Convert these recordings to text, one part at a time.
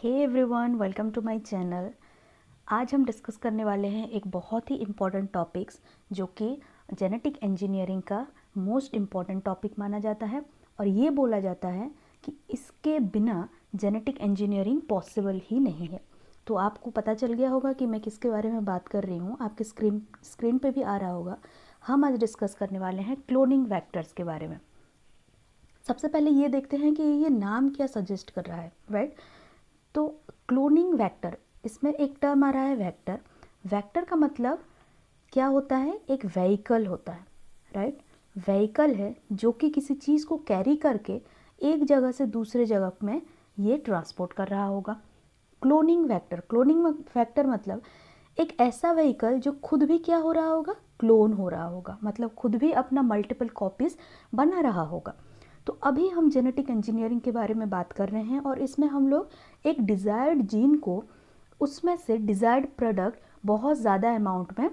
Hey everyone, welcome to my channel. आज हम discuss करने वाले हैं एक बहुत ही इम्पॉर्टेंट टॉपिक्स जो कि जेनेटिक इंजीनियरिंग का मोस्ट इम्पॉर्टेंट टॉपिक माना जाता है और ये बोला जाता है कि इसके बिना जेनेटिक इंजीनियरिंग पॉसिबल ही नहीं है। तो आपको पता चल गया होगा कि मैं किसके बारे में बात कर रही हूँ, आपके स्क्रीन पे भी आ रहा होगा। हम आज डिस्कस करने वाले हैं क्लोनिंग वेक्टर्स के बारे में। सबसे पहले ये देखते हैं कि ये नाम क्या सजेस्ट कर रहा है, राइट। तो क्लोनिंग वेक्टर, इसमें एक टर्म आ रहा है वेक्टर। वेक्टर का मतलब क्या होता है? एक व्हीकल होता है, राइट। व्हीकल है जो कि किसी चीज़ को कैरी करके एक जगह से दूसरे जगह में ये ट्रांसपोर्ट कर रहा होगा। क्लोनिंग वेक्टर मतलब एक ऐसा व्हीकल जो खुद भी क्या हो रहा होगा? क्लोन हो रहा होगा, मतलब खुद भी अपना मल्टीपल कॉपीज बना रहा होगा। तो अभी हम जेनेटिक इंजीनियरिंग के बारे में बात कर रहे हैं और इसमें हम लोग एक डिज़ायर्ड जीन को, उसमें से डिज़ायर्ड प्रोडक्ट बहुत ज़्यादा अमाउंट में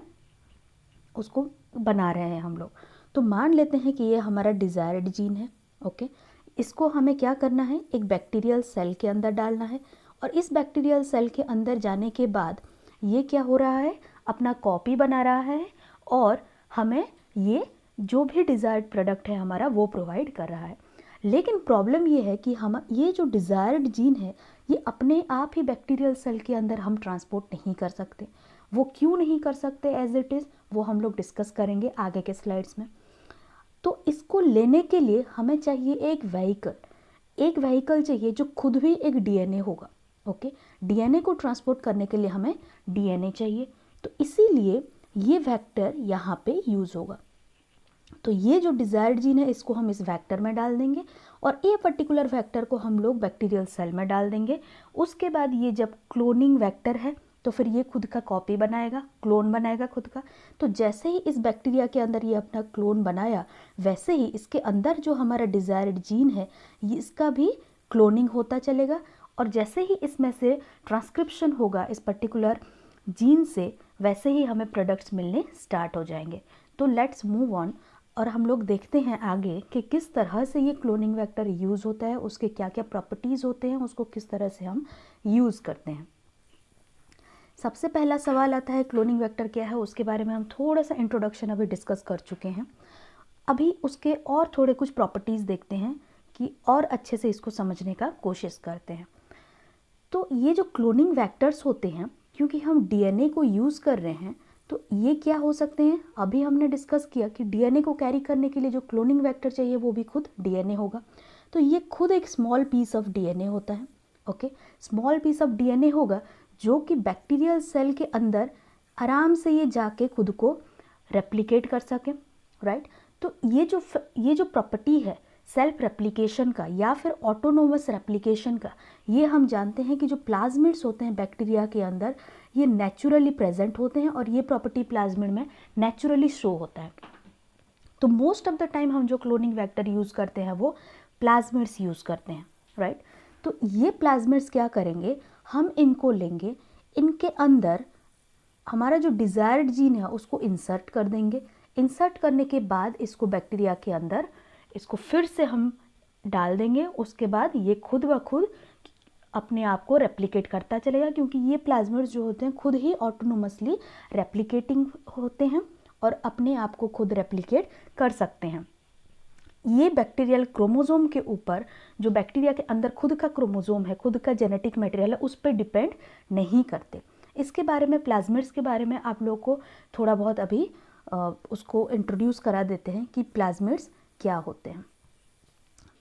उसको बना रहे हैं हम लोग। तो मान लेते हैं कि ये हमारा डिज़ायर्ड जीन है, ओके। इसको हमें क्या करना है? एक बैक्टीरियल सेल के अंदर डालना है और इस बैक्टीरियल सेल के अंदर जाने के बाद ये क्या हो रहा है? अपना कॉपी बना रहा है और हमें ये जो भी डिज़ायर्ड प्रोडक्ट है हमारा वो प्रोवाइड कर रहा है। लेकिन प्रॉब्लम ये है कि हम ये जो डिज़ायर्ड जीन है ये अपने आप ही बैक्टीरियल सेल के अंदर हम ट्रांसपोर्ट नहीं कर सकते। वो क्यों नहीं कर सकते एज इट इज़, वो हम लोग डिस्कस करेंगे आगे के स्लाइड्स में। तो इसको लेने के लिए हमें चाहिए एक व्हीकल चाहिए जो खुद भी एक डीएनए होगा, ओके। डीएनए को ट्रांसपोर्ट करने के लिए हमें डीएनए चाहिए, तो इसीलिए ये वेक्टर यहाँ पे यूज़ होगा। तो ये जो डिज़ायर्ड जीन है इसको हम इस वेक्टर में डाल देंगे और ये पर्टिकुलर वेक्टर को हम लोग बैक्टीरियल सेल में डाल देंगे। उसके बाद ये जब क्लोनिंग वेक्टर है तो फिर ये खुद का कॉपी बनाएगा, क्लोन बनाएगा खुद का। तो जैसे ही इस बैक्टीरिया के अंदर ये अपना क्लोन बनाया, वैसे ही इसके अंदर जो हमारा डिज़ायर्ड जीन है ये इसका भी क्लोनिंग होता चलेगा और जैसे ही इसमें से ट्रांसक्रिप्शन होगा इस पर्टिकुलर जीन से, वैसे ही हमें प्रोडक्ट्स मिलने स्टार्ट हो जाएंगे। तो लेट्स मूव ऑन और हम लोग देखते हैं आगे कि किस तरह से ये क्लोनिंग वेक्टर यूज़ होता है, उसके क्या क्या प्रॉपर्टीज़ होते हैं, उसको किस तरह से हम यूज़ करते हैं। सबसे पहला सवाल आता है क्लोनिंग वेक्टर क्या है, उसके बारे में हम थोड़ा सा इंट्रोडक्शन अभी डिस्कस कर चुके हैं। अभी उसके और थोड़े कुछ प्रॉपर्टीज़ देखते हैं कि और अच्छे से इसको समझने का कोशिश करते हैं। तो ये जो क्लोनिंग वेक्टर्स होते हैं, क्योंकि हम डीएनए को यूज़ कर रहे हैं, तो ये क्या हो सकते हैं? अभी हमने डिस्कस किया कि डीएनए को कैरी करने के लिए जो क्लोनिंग वेक्टर चाहिए वो भी खुद डीएनए होगा। तो ये खुद एक स्मॉल पीस ऑफ डीएनए होता है, okay. Small piece of DNA होगा जो कि बैक्टीरियल सेल के अंदर आराम से ये जाके खुद को रेप्लिकेट कर सके, राइट। तो ये जो प्रॉपर्टी है सेल्फ रेप्लिकेशन का या फिर ऑटोनोमस रेप्लिकेशन का, ये हम जानते हैं कि जो प्लाज्मिड्स होते हैं बैक्टीरिया के अंदर ये नेचुरली प्रेजेंट होते हैं और ये प्रॉपर्टी प्लाज्मिड में नेचुरली शो होता है। तो मोस्ट ऑफ द टाइम हम जो क्लोनिंग वेक्टर यूज़ करते हैं वो प्लाज्मिड्स यूज़ करते हैं, राइट। तो ये प्लाज्मिड्स क्या करेंगे? हम इनको लेंगे, इनके अंदर हमारा जो डिज़ायर्ड जीन है उसको इंसर्ट कर देंगे। इंसर्ट करने के बाद इसको बैक्टीरिया के अंदर इसको फिर से हम डाल देंगे। उसके बाद ये खुद ब खुद अपने आप को रेप्लिकेट करता चलेगा, क्योंकि ये प्लाज्मिड्स जो होते हैं खुद ही ऑटोनोमसली रेप्लिकेटिंग होते हैं और अपने आप को खुद रेप्लिकेट कर सकते हैं। ये बैक्टीरियल क्रोमोसोम के ऊपर, जो बैक्टीरिया के अंदर खुद का क्रोमोसोम है, खुद का जेनेटिक मटेरियल है, उस पर डिपेंड नहीं करते। इसके बारे में, प्लाज्मिड्स के बारे में आप लोग को थोड़ा बहुत अभी उसको इंट्रोड्यूस करा देते हैं कि प्लाज्मिड्स क्या होते हैं।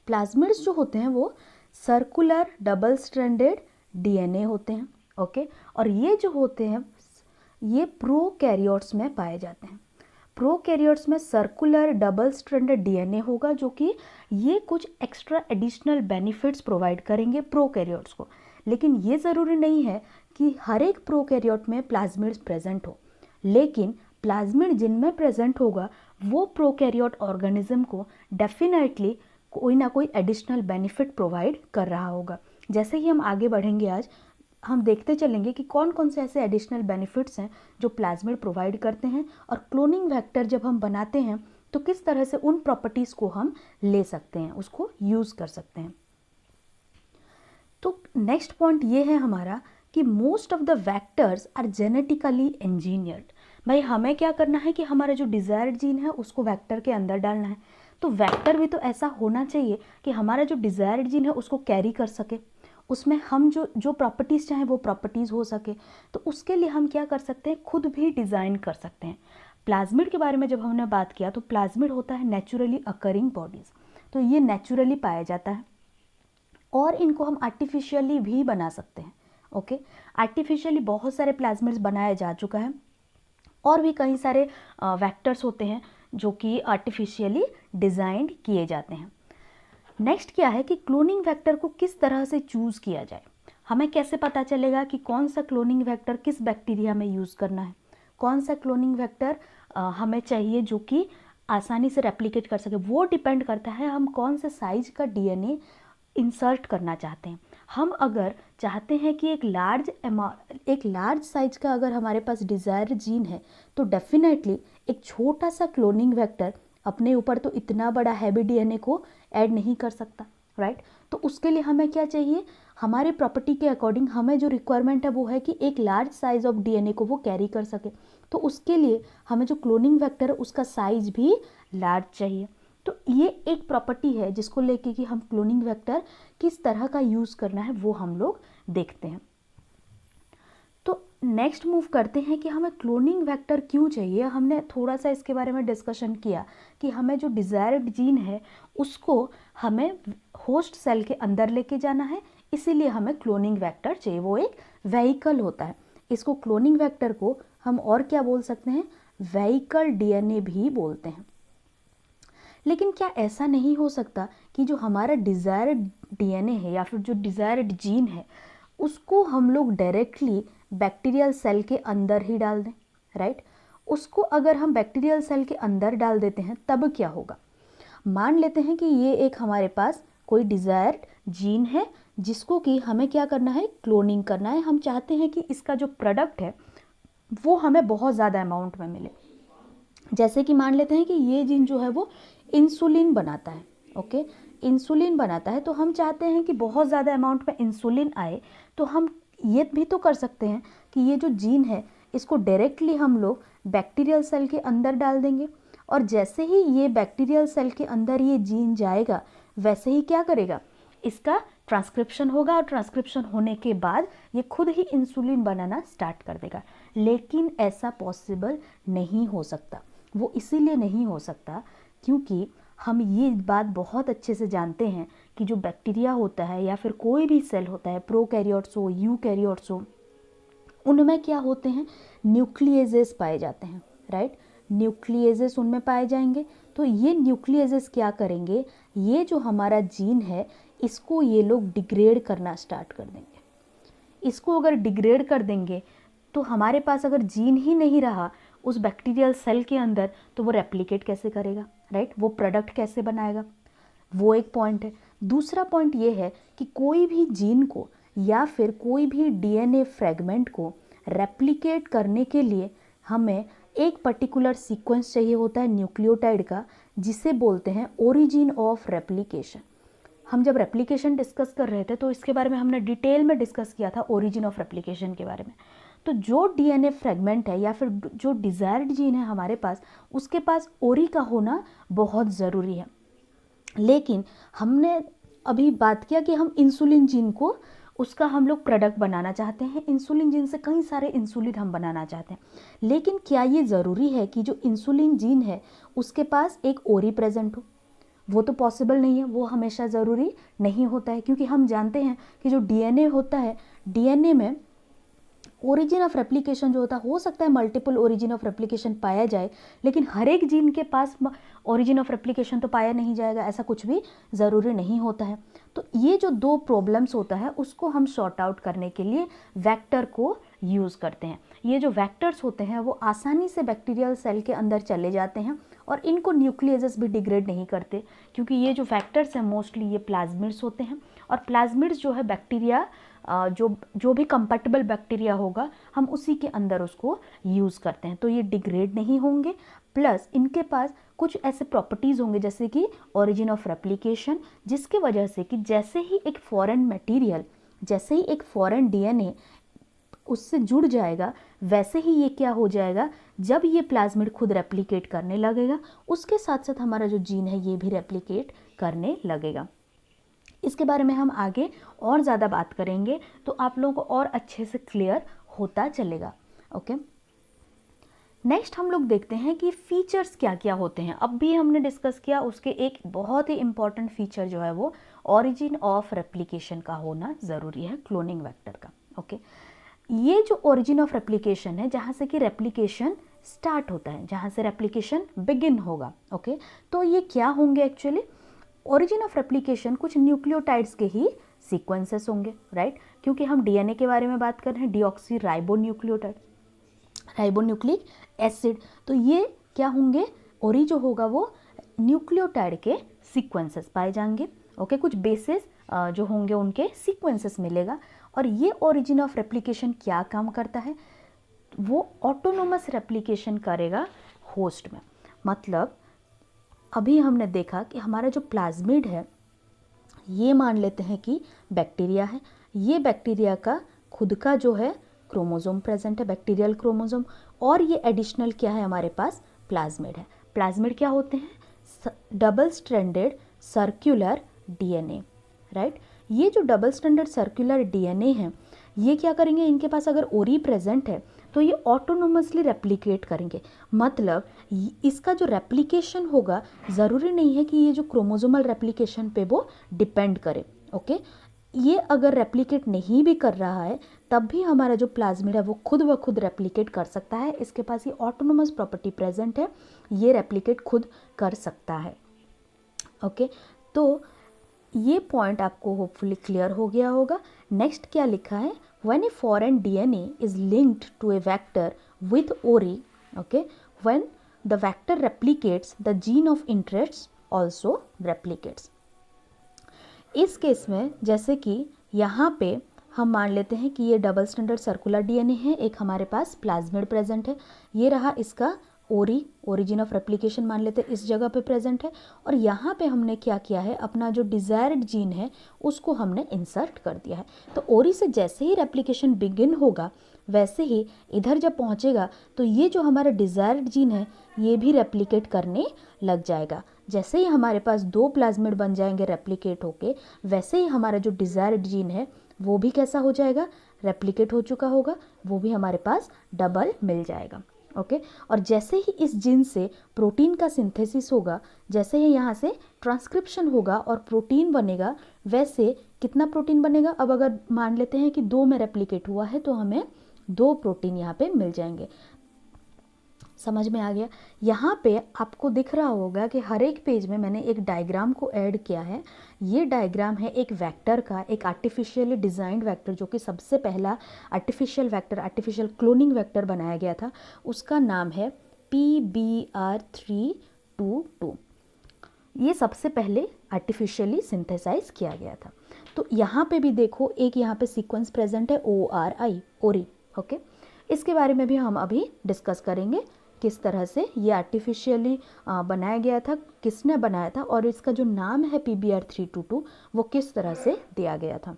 प्लाज्मिड्स जो होते हैं वो सर्कुलर डबल स्ट्रैंडेड डीएनए होते हैं, ओके। और ये जो होते हैं ये प्रोकैरियोट्स में पाए जाते हैं। प्रोकैरियोट्स में सर्कुलर डबल स्ट्रैंडेड डीएनए होगा जो कि ये कुछ एक्स्ट्रा एडिशनल बेनिफिट्स प्रोवाइड करेंगे प्रोकैरियोट्स को। लेकिन ये ज़रूरी नहीं है कि हर एक प्रोकैरियोट में प्लाज्मिड्स प्रेजेंट हो, लेकिन प्लाज्मिड जिनमें प्रेजेंट होगा वो प्रोकैरियोट ऑर्गेनिज्म को डेफिनेटली कोई ना कोई एडिशनल बेनिफिट प्रोवाइड कर रहा होगा। जैसे ही हम आगे बढ़ेंगे आज हम देखते चलेंगे कि कौन कौन से ऐसे एडिशनल बेनिफिट्स हैं जो प्लाज्मिड प्रोवाइड करते हैं और क्लोनिंग वेक्टर जब हम बनाते हैं तो किस तरह से उन प्रॉपर्टीज़ को हम ले सकते हैं, उसको यूज़ कर सकते हैं। तो नेक्स्ट पॉइंट ये है हमारा कि most of the vectors are genetically engineered. भाई हमें क्या करना है कि हमारा जो डिज़ायर्ड जीन है उसको वेक्टर के अंदर डालना है। तो वेक्टर भी तो ऐसा होना चाहिए कि हमारा जो डिज़ायर्ड जीन है उसको कैरी कर सके, उसमें हम जो जो प्रॉपर्टीज़ चाहें वो प्रॉपर्टीज़ हो सके। तो उसके लिए हम क्या कर सकते हैं, खुद भी डिज़ाइन कर सकते हैं। प्लाज्मिड के बारे में जब हमने बात किया तो प्लाज्मिड होता है नेचुरली अकरिंग बॉडीज़, तो ये नेचुरली पाया जाता है और इनको हम आर्टिफिशियली भी बना सकते हैं। ओके, आर्टिफिशियली बहुत सारे प्लाज्मिड्स बनाया जा चुका है और भी कई सारे वेक्टर्स होते हैं जो कि आर्टिफिशियली डिज़ाइंड किए जाते हैं। नेक्स्ट क्या है कि क्लोनिंग वेक्टर को किस तरह से चूज़ किया जाए। हमें कैसे पता चलेगा कि कौन सा क्लोनिंग वेक्टर किस बैक्टीरिया में यूज़ करना है, कौन सा क्लोनिंग वेक्टर हमें चाहिए जो कि आसानी से रेप्लिकेट कर सके। वो डिपेंड करता है हम कौन से साइज का डीएनए इंसर्ट करना चाहते हैं। हम अगर चाहते हैं कि एक लार्ज साइज का अगर हमारे पास डिज़ायर जीन है तो डेफिनेटली एक छोटा सा क्लोनिंग वेक्टर अपने ऊपर तो इतना बड़ा हैवी डीएनए को ऐड नहीं कर सकता, राइट। तो उसके लिए हमें क्या चाहिए, हमारे प्रॉपर्टी के अकॉर्डिंग हमें जो रिक्वायरमेंट है वो है कि एक लार्ज साइज ऑफ डीएनए को वो कैरी कर सके। तो उसके लिए हमें जो क्लोनिंग वेक्टर है उसका साइज भी लार्ज चाहिए। तो ये एक प्रॉपर्टी है जिसको लेके कि हम क्लोनिंग वेक्टर किस तरह का यूज़ करना है वो हम लोग देखते हैं। तो नेक्स्ट मूव करते हैं कि हमें क्लोनिंग वेक्टर क्यों चाहिए। हमने थोड़ा सा इसके बारे में डिस्कशन किया कि हमें जो डिज़ायर्ड जीन है उसको हमें होस्ट सेल के अंदर लेके जाना है, इसीलिए हमें क्लोनिंग वेक्टर चाहिए। वो एक व्हीकल होता है। इसको क्लोनिंग वेक्टर को हम और क्या बोल सकते हैं, व्हीकल डीएनए भी बोलते हैं। लेकिन क्या ऐसा नहीं हो सकता कि जो हमारा डिज़ायर्ड डीएनए है या फिर जो डिज़ायर्ड जीन है उसको हम लोग डायरेक्टली बैक्टीरियल सेल के अंदर ही डाल दें, राइट। उसको अगर हम बैक्टीरियल सेल के अंदर डाल देते हैं तब क्या होगा। मान लेते हैं कि ये एक हमारे पास कोई डिज़ायर्ड जीन है जिसको कि हमें क्या करना है, क्लोनिंग करना है। हम चाहते हैं कि इसका जो प्रोडक्ट है वो हमें बहुत ज़्यादा अमाउंट में मिले। जैसे कि मान लेते हैं कि ये जीन जो है वो इंसुलिन बनाता है, ओके, इंसुलिन बनाता है। तो हम चाहते हैं कि बहुत ज़्यादा अमाउंट में इंसुलिन आए, तो हम ये भी तो कर सकते हैं कि ये जो जीन है इसको डायरेक्टली हम लोग बैक्टीरियल सेल के अंदर डाल देंगे और जैसे ही ये बैक्टीरियल सेल के अंदर ये जीन जाएगा वैसे ही क्या करेगा, इसका ट्रांसक्रिप्शन होगा और ट्रांसक्रिप्शन होने के बाद ये खुद ही इंसुलिन बनाना स्टार्ट कर देगा। लेकिन ऐसा पॉसिबल नहीं हो सकता। वो इसीलिए नहीं हो सकता क्योंकि हम ये बात बहुत अच्छे से जानते हैं कि जो बैक्टीरिया होता है या फिर कोई भी सेल होता है, प्रोकैरियोट्स हो, यूकैरियोट्स हो, उनमें क्या होते हैं, न्यूक्लियेजेस पाए जाते हैं, राइट। न्यूक्लियेजेस उनमें पाए जाएंगे। तो ये न्यूक्लियेजेस क्या करेंगे, ये जो हमारा जीन है इसको ये लोग डिग्रेड करना स्टार्ट कर देंगे। इसको अगर डिग्रेड कर देंगे तो हमारे पास अगर जीन ही नहीं रहा उस बैक्टीरियल सेल के अंदर तो वो रेप्लिकेट कैसे करेगा, राइट, वो प्रोडक्ट कैसे बनाएगा। वो एक पॉइंट है। दूसरा पॉइंट ये है कि कोई भी जीन को या फिर कोई भी डीएनए फ्रेगमेंट को रेप्लिकेट करने के लिए हमें एक पर्टिकुलर सीक्वेंस चाहिए होता है न्यूक्लियोटाइड का, जिसे बोलते हैं ओरिजिन ऑफ रेप्लिकेशन। हम जब रेप्लिकेशन डिस्कस कर रहे थे तो इसके बारे में हमने डिटेल में डिस्कस किया था, ओरिजिन ऑफ रेप्लिकेशन के बारे में। तो जो डीएनए फ्रेगमेंट है या फिर जो डिज़ायर्ड जीन है हमारे पास, उसके पास ओरी का होना बहुत ज़रूरी है। लेकिन हमने अभी बात किया कि हम इंसुलिन जीन को उसका हम लोग प्रोडक्ट बनाना चाहते हैं। इंसुलिन जीन से कई सारे इंसुलिन हम बनाना चाहते हैं। लेकिन क्या ये ज़रूरी है कि जो इंसुलिन जीन है उसके पास एक ओरी प्रेजेंट हो? वो तो पॉसिबल नहीं है, वो हमेशा ज़रूरी नहीं होता है, क्योंकि हम जानते हैं कि जो डीएनए होता है, डीएनए में ओरिजिन ऑफ रेप्लिकेशन जो होता है, हो सकता है मल्टीपल ओरिजिन ऑफ रेप्लिकेशन पाया जाए, लेकिन हर एक जीन के पास ओरिजिन ऑफ रेप्लिकेशन तो पाया नहीं जाएगा, ऐसा कुछ भी ज़रूरी नहीं होता है। तो ये जो दो प्रॉब्लम्स होता है उसको हम सॉर्ट आउट करने के लिए वेक्टर को यूज़ करते हैं। ये जो वेक्टर्स होते हैं वो आसानी से बैक्टीरियल सेल के अंदर चले जाते हैं और इनको न्यूक्लियेजेस भी डिग्रेड नहीं करते, क्योंकि ये जो वेक्टर्स हैं मोस्टली ये प्लाज्मिड्स होते हैं और प्लाज्मिड्स जो है बैक्टीरिया जो भी कंपैटिबल बैक्टीरिया होगा हम उसी के अंदर उसको यूज़ करते हैं। तो ये डिग्रेड नहीं होंगे, प्लस इनके पास कुछ ऐसे प्रॉपर्टीज़ होंगे जैसे कि ओरिजिन ऑफ रेप्लिकेशन, जिसके वजह से कि जैसे ही एक फॉरेन मटेरियल जैसे ही एक फॉरेन डीएनए उससे जुड़ जाएगा, वैसे ही ये क्या हो जाएगा, जब ये प्लाज्मिड खुद रेप्लिकेट करने लगेगा, उसके साथ साथ हमारा जो जीन है ये भी रेप्लिकेट करने लगेगा। इसके बारे में हम आगे और ज़्यादा बात करेंगे तो आप लोगों को और अच्छे से क्लियर होता चलेगा। ओके, नेक्स्ट हम लोग देखते हैं कि फीचर्स क्या क्या होते हैं। अब भी हमने डिस्कस किया, उसके एक बहुत ही इंपॉर्टेंट फीचर जो है वो ओरिजिन ऑफ रेप्लिकेशन का होना ज़रूरी है क्लोनिंग वेक्टर का। ओके, ये जो ओरिजिन ऑफ रेप्लिकेशन है, जहाँ से कि रेप्लिकेशन स्टार्ट होता है, जहाँ से रेप्लिकेशन बिगिन होगा। ओके, तो ये क्या होंगे एक्चुअली, ओरिजिन ऑफ रेप्लिकेशन कुछ न्यूक्लियोटाइड्स के ही सीक्वेंसेस होंगे, राइट, क्योंकि हम डीएनए के बारे में बात कर रहे हैं, डीऑक्सी राइबोन्यूक्लियोटाइड, राइबोन्यूक्लिक एसिड, तो ये क्या होंगे, ओरी जो होगा वो न्यूक्लियोटाइड के सीक्वेंसेस पाए जाएंगे। ओके, कुछ बेसिस जो होंगे उनके सीक्वेंसेस मिलेगा। और ये ओरिजिन ऑफ रेप्लिकेशन क्या काम करता है, वो ऑटोनोमस रेप्लिकेशन करेगा होस्ट में। मतलब अभी हमने देखा कि हमारा जो प्लाज्मिड है, ये मान लेते हैं कि बैक्टीरिया है, ये बैक्टीरिया का खुद का जो है क्रोमोसोम प्रेजेंट है, बैक्टीरियल क्रोमोसोम, और ये एडिशनल क्या है हमारे पास, प्लाज्मिड है। प्लाज्मिड क्या होते हैं, double stranded circular DNA, right. ये जो डबल स्ट्रैंडेड सर्कुलर डीएनए है, ये क्या करेंगे, इनके पास अगर ओरी प्रेजेंट है तो ये ऑटोनोमसली रेप्लिकेट करेंगे। मतलब इसका जो रेप्लिकेशन होगा, ज़रूरी नहीं है कि ये जो क्रोमोसोमल रेप्लिकेशन पे वो डिपेंड करे। ओके, ये अगर रेप्लिकेट नहीं भी कर रहा है तब भी हमारा जो प्लाज्मिड है वो खुद ब खुद रेप्लिकेट कर सकता है। इसके पास ये ऑटोनोमस प्रॉपर्टी प्रेजेंट है, ये रेप्लिकेट खुद कर सकता है। ओके, तो ये पॉइंट आपको होपफुली क्लियर हो गया होगा। नेक्स्ट क्या लिखा है, when a foreign DNA is linked to a vector with ori, okay, when the vector replicates the gene of interest also replicates. इस केस में जैसे कि यहाँ पे हम मान लेते हैं कि ये डबल स्टैंडर्ड सर्कुलर डीएनए है, एक हमारे पास प्लाज्मिड प्रेजेंट है, ये रहा इसका ओरी, ओरिजिन ऑफ रेप्लिकेशन मान लेते हैं इस जगह पे प्रेजेंट है, और यहाँ पे हमने क्या किया है, अपना जो डिज़ायर्ड जीन है उसको हमने इंसर्ट कर दिया है। तो ओरी से जैसे ही रेप्लिकेशन बिगिन होगा, वैसे ही इधर जब पहुँचेगा तो ये जो हमारा डिज़ायर्ड जीन है ये भी रेप्लिकेट करने लग जाएगा। जैसे ही हमारे पास 2 प्लाज्मिड बन जाएंगे रेप्लिकेट होके, वैसे ही हमारा जो डिज़ायर्ड जीन है वो भी कैसा हो जाएगा, रेप्लिकेट हो चुका होगा, वो भी हमारे पास डबल मिल जाएगा। ओके, और जैसे ही इस जीन से प्रोटीन का सिंथेसिस होगा, जैसे ही यहाँ से ट्रांसक्रिप्शन होगा और प्रोटीन बनेगा, वैसे कितना प्रोटीन बनेगा, अब अगर मान लेते हैं कि 2 में रेप्लिकेट हुआ है तो हमें 2 प्रोटीन यहाँ पे मिल जाएंगे। समझ में आ गया। यहाँ पे आपको दिख रहा होगा कि हर एक पेज में मैंने एक डायग्राम को ऐड किया है। ये डायग्राम है एक वेक्टर का, एक आर्टिफिशियली डिज़ाइंड वेक्टर, जो कि सबसे पहला artificial vector, artificial cloning vector बनाया गया था। उसका नाम है PBR322। ये सबसे पहले आर्टिफिशियली सिंथेसाइज किया गया था। तो यहाँ पे भी देखो, एक यहाँ पे सीक्वेंस प्रेजेंट है ORI, ओरी। ओके, इसके बारे में भी हम अभी डिस्कस करेंगे, किस तरह से ये आर्टिफिशियली बनाया गया था, किसने बनाया था, और इसका जो नाम है PBR322 वो किस तरह से दिया गया था।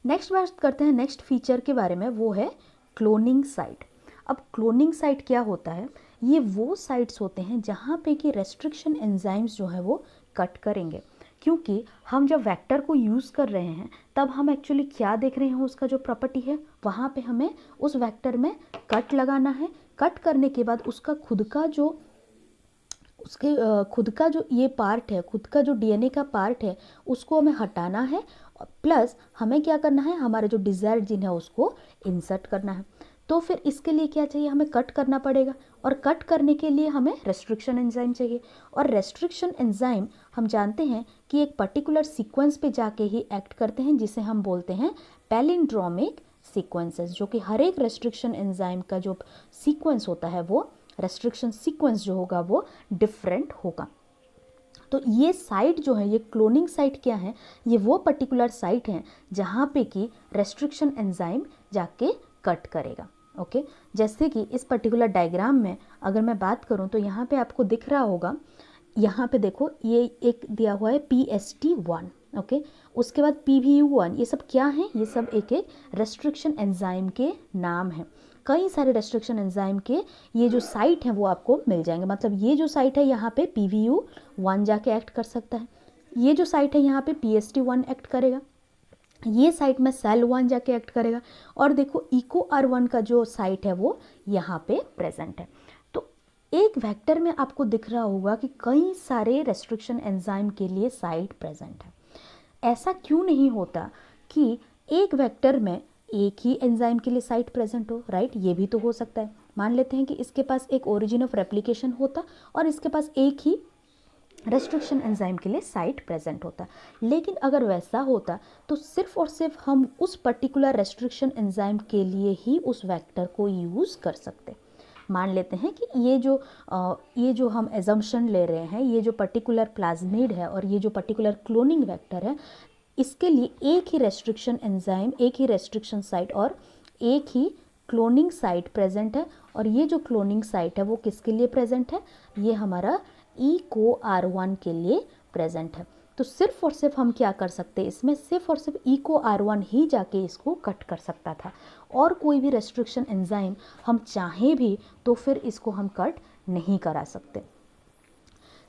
नेक्स्ट बात करते हैं नेक्स्ट फीचर के बारे में, वो है क्लोनिंग साइट। अब क्लोनिंग साइट क्या होता है, ये वो साइट्स होते हैं जहाँ पे कि रेस्ट्रिक्शन एंजाइम्स जो है वो कट करेंगे। क्योंकि हम जब वेक्टर को यूज़ कर रहे हैं तब हम एक्चुअली क्या देख रहे हैं, उसका जो प्रॉपर्टी है वहाँ पे हमें उस वेक्टर में कट लगाना है। कट करने के बाद उसका खुद का जो ये पार्ट है, खुद का जो डीएनए का पार्ट है, उसको हमें हटाना है। प्लस हमें क्या करना है, हमारा जो डिज़ायर्ड जीन है उसको इंसर्ट करना है। तो फिर इसके लिए क्या चाहिए, हमें कट करना पड़ेगा, और कट करने के लिए हमें रेस्ट्रिक्शन एंजाइम चाहिए। और रेस्ट्रिक्शन एंजाइम हम जानते हैं कि एक पर्टिकुलर सीक्वेंस पे जाके ही एक्ट करते हैं, जिसे हम बोलते हैं पैलिंड्रोमिक सीक्वेंसेस, जो कि हर एक रेस्ट्रिक्शन एंजाइम का जो सीक्वेंस होता है, वो रेस्ट्रिक्शन सीक्वेंस जो होगा वो डिफरेंट होगा। तो ये साइट जो है, ये क्लोनिंग साइट क्या है, ये वो पर्टिकुलर साइट है जहाँ पे कि रेस्ट्रिक्शन एंजाइम जाके कट करेगा। ओके, जैसे कि इस पर्टिकुलर डायग्राम में अगर मैं बात करूं तो यहाँ पे आपको दिख रहा होगा, यहाँ पे देखो ये एक दिया हुआ है PST1। ओके। उसके बाद PVU1, ये सब क्या है? ये सब एक एक रेस्ट्रिक्शन एंजाइम के नाम हैं। कई सारे रेस्ट्रिक्शन एंजाइम के ये जो साइट हैं वो आपको मिल जाएंगे। मतलब ये जो साइट है यहाँ पे PVU1 जाके एक्ट कर सकता है, ये जो साइट है यहाँ पे PST1 एक्ट करेगा, ये साइट में SAL1 जाके एक्ट करेगा, और देखो EcoR1 का जो साइट है वो यहाँ पे प्रेजेंट है। तो एक वेक्टर में आपको दिख रहा होगा कि कई सारे रेस्ट्रिक्शन एंजाइम के लिए साइट प्रेजेंट है। ऐसा क्यों नहीं होता कि एक वेक्टर में एक ही एंजाइम के लिए साइट प्रेजेंट हो, राइट? ये भी तो हो सकता है। मान लेते हैं कि इसके पास एक ओरिजिन ऑफ रेप्लिकेशन होता और इसके पास एक ही रेस्ट्रिक्शन एंजाइम के लिए साइट प्रेजेंट होता। लेकिन अगर वैसा होता तो सिर्फ और सिर्फ हम उस पर्टिकुलर रेस्ट्रिक्शन एंजाइम के लिए ही उस वेक्टर को यूज़ कर सकते। मान लेते हैं कि ये जो हम एजम्पशन ले रहे हैं, ये जो पर्टिकुलर प्लाज्मिड है और ये जो पर्टिकुलर क्लोनिंग वेक्टर है, इसके लिए एक ही रेस्ट्रिक्शन एंजाइम, एक ही रेस्ट्रिक्शन साइट और एक ही क्लोनिंग साइट प्रेजेंट है। और ये जो क्लोनिंग साइट है वो किसके लिए प्रेजेंट है? ये हमारा EcoR1 के लिए प्रेजेंट है। तो सिर्फ और सिर्फ हम क्या कर सकते हैं, इसमें सिर्फ और सिर्फ EcoR1 ही जाके इसको कट कर सकता था, और कोई भी रेस्ट्रिक्शन एंजाइम हम चाहे भी तो फिर इसको हम कट नहीं करा सकते।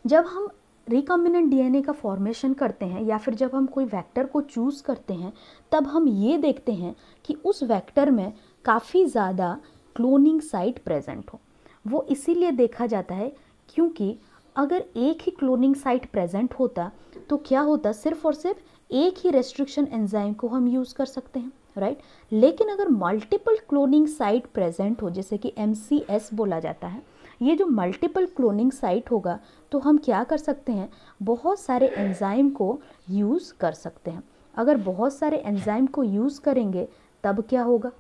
जब हम रिकॉम्बिनेंट DNA का फॉर्मेशन करते हैं या फिर जब हम कोई वेक्टर को चूज़ करते हैं, तब हम ये देखते हैं कि उस वेक्टर में काफ़ी ज़्यादा क्लोनिंग साइट प्रेजेंट हो। वो इसीलिए देखा जाता है क्योंकि अगर एक ही क्लोनिंग साइट प्रेजेंट होता तो क्या होता, सिर्फ और सिर्फ एक ही रेस्ट्रिक्शन एंजाइम को हम यूज़ कर सकते हैं, राइट? लेकिन अगर मल्टीपल क्लोनिंग साइट प्रेजेंट हो, जैसे कि MCS बोला जाता है, ये जो मल्टीपल क्लोनिंग साइट होगा तो हम क्या कर सकते हैं, बहुत सारे एंजाइम को यूज़ कर सकते हैं। अगर बहुत सारे एंजाइम को यूज़ करेंगे तब क्या होगा,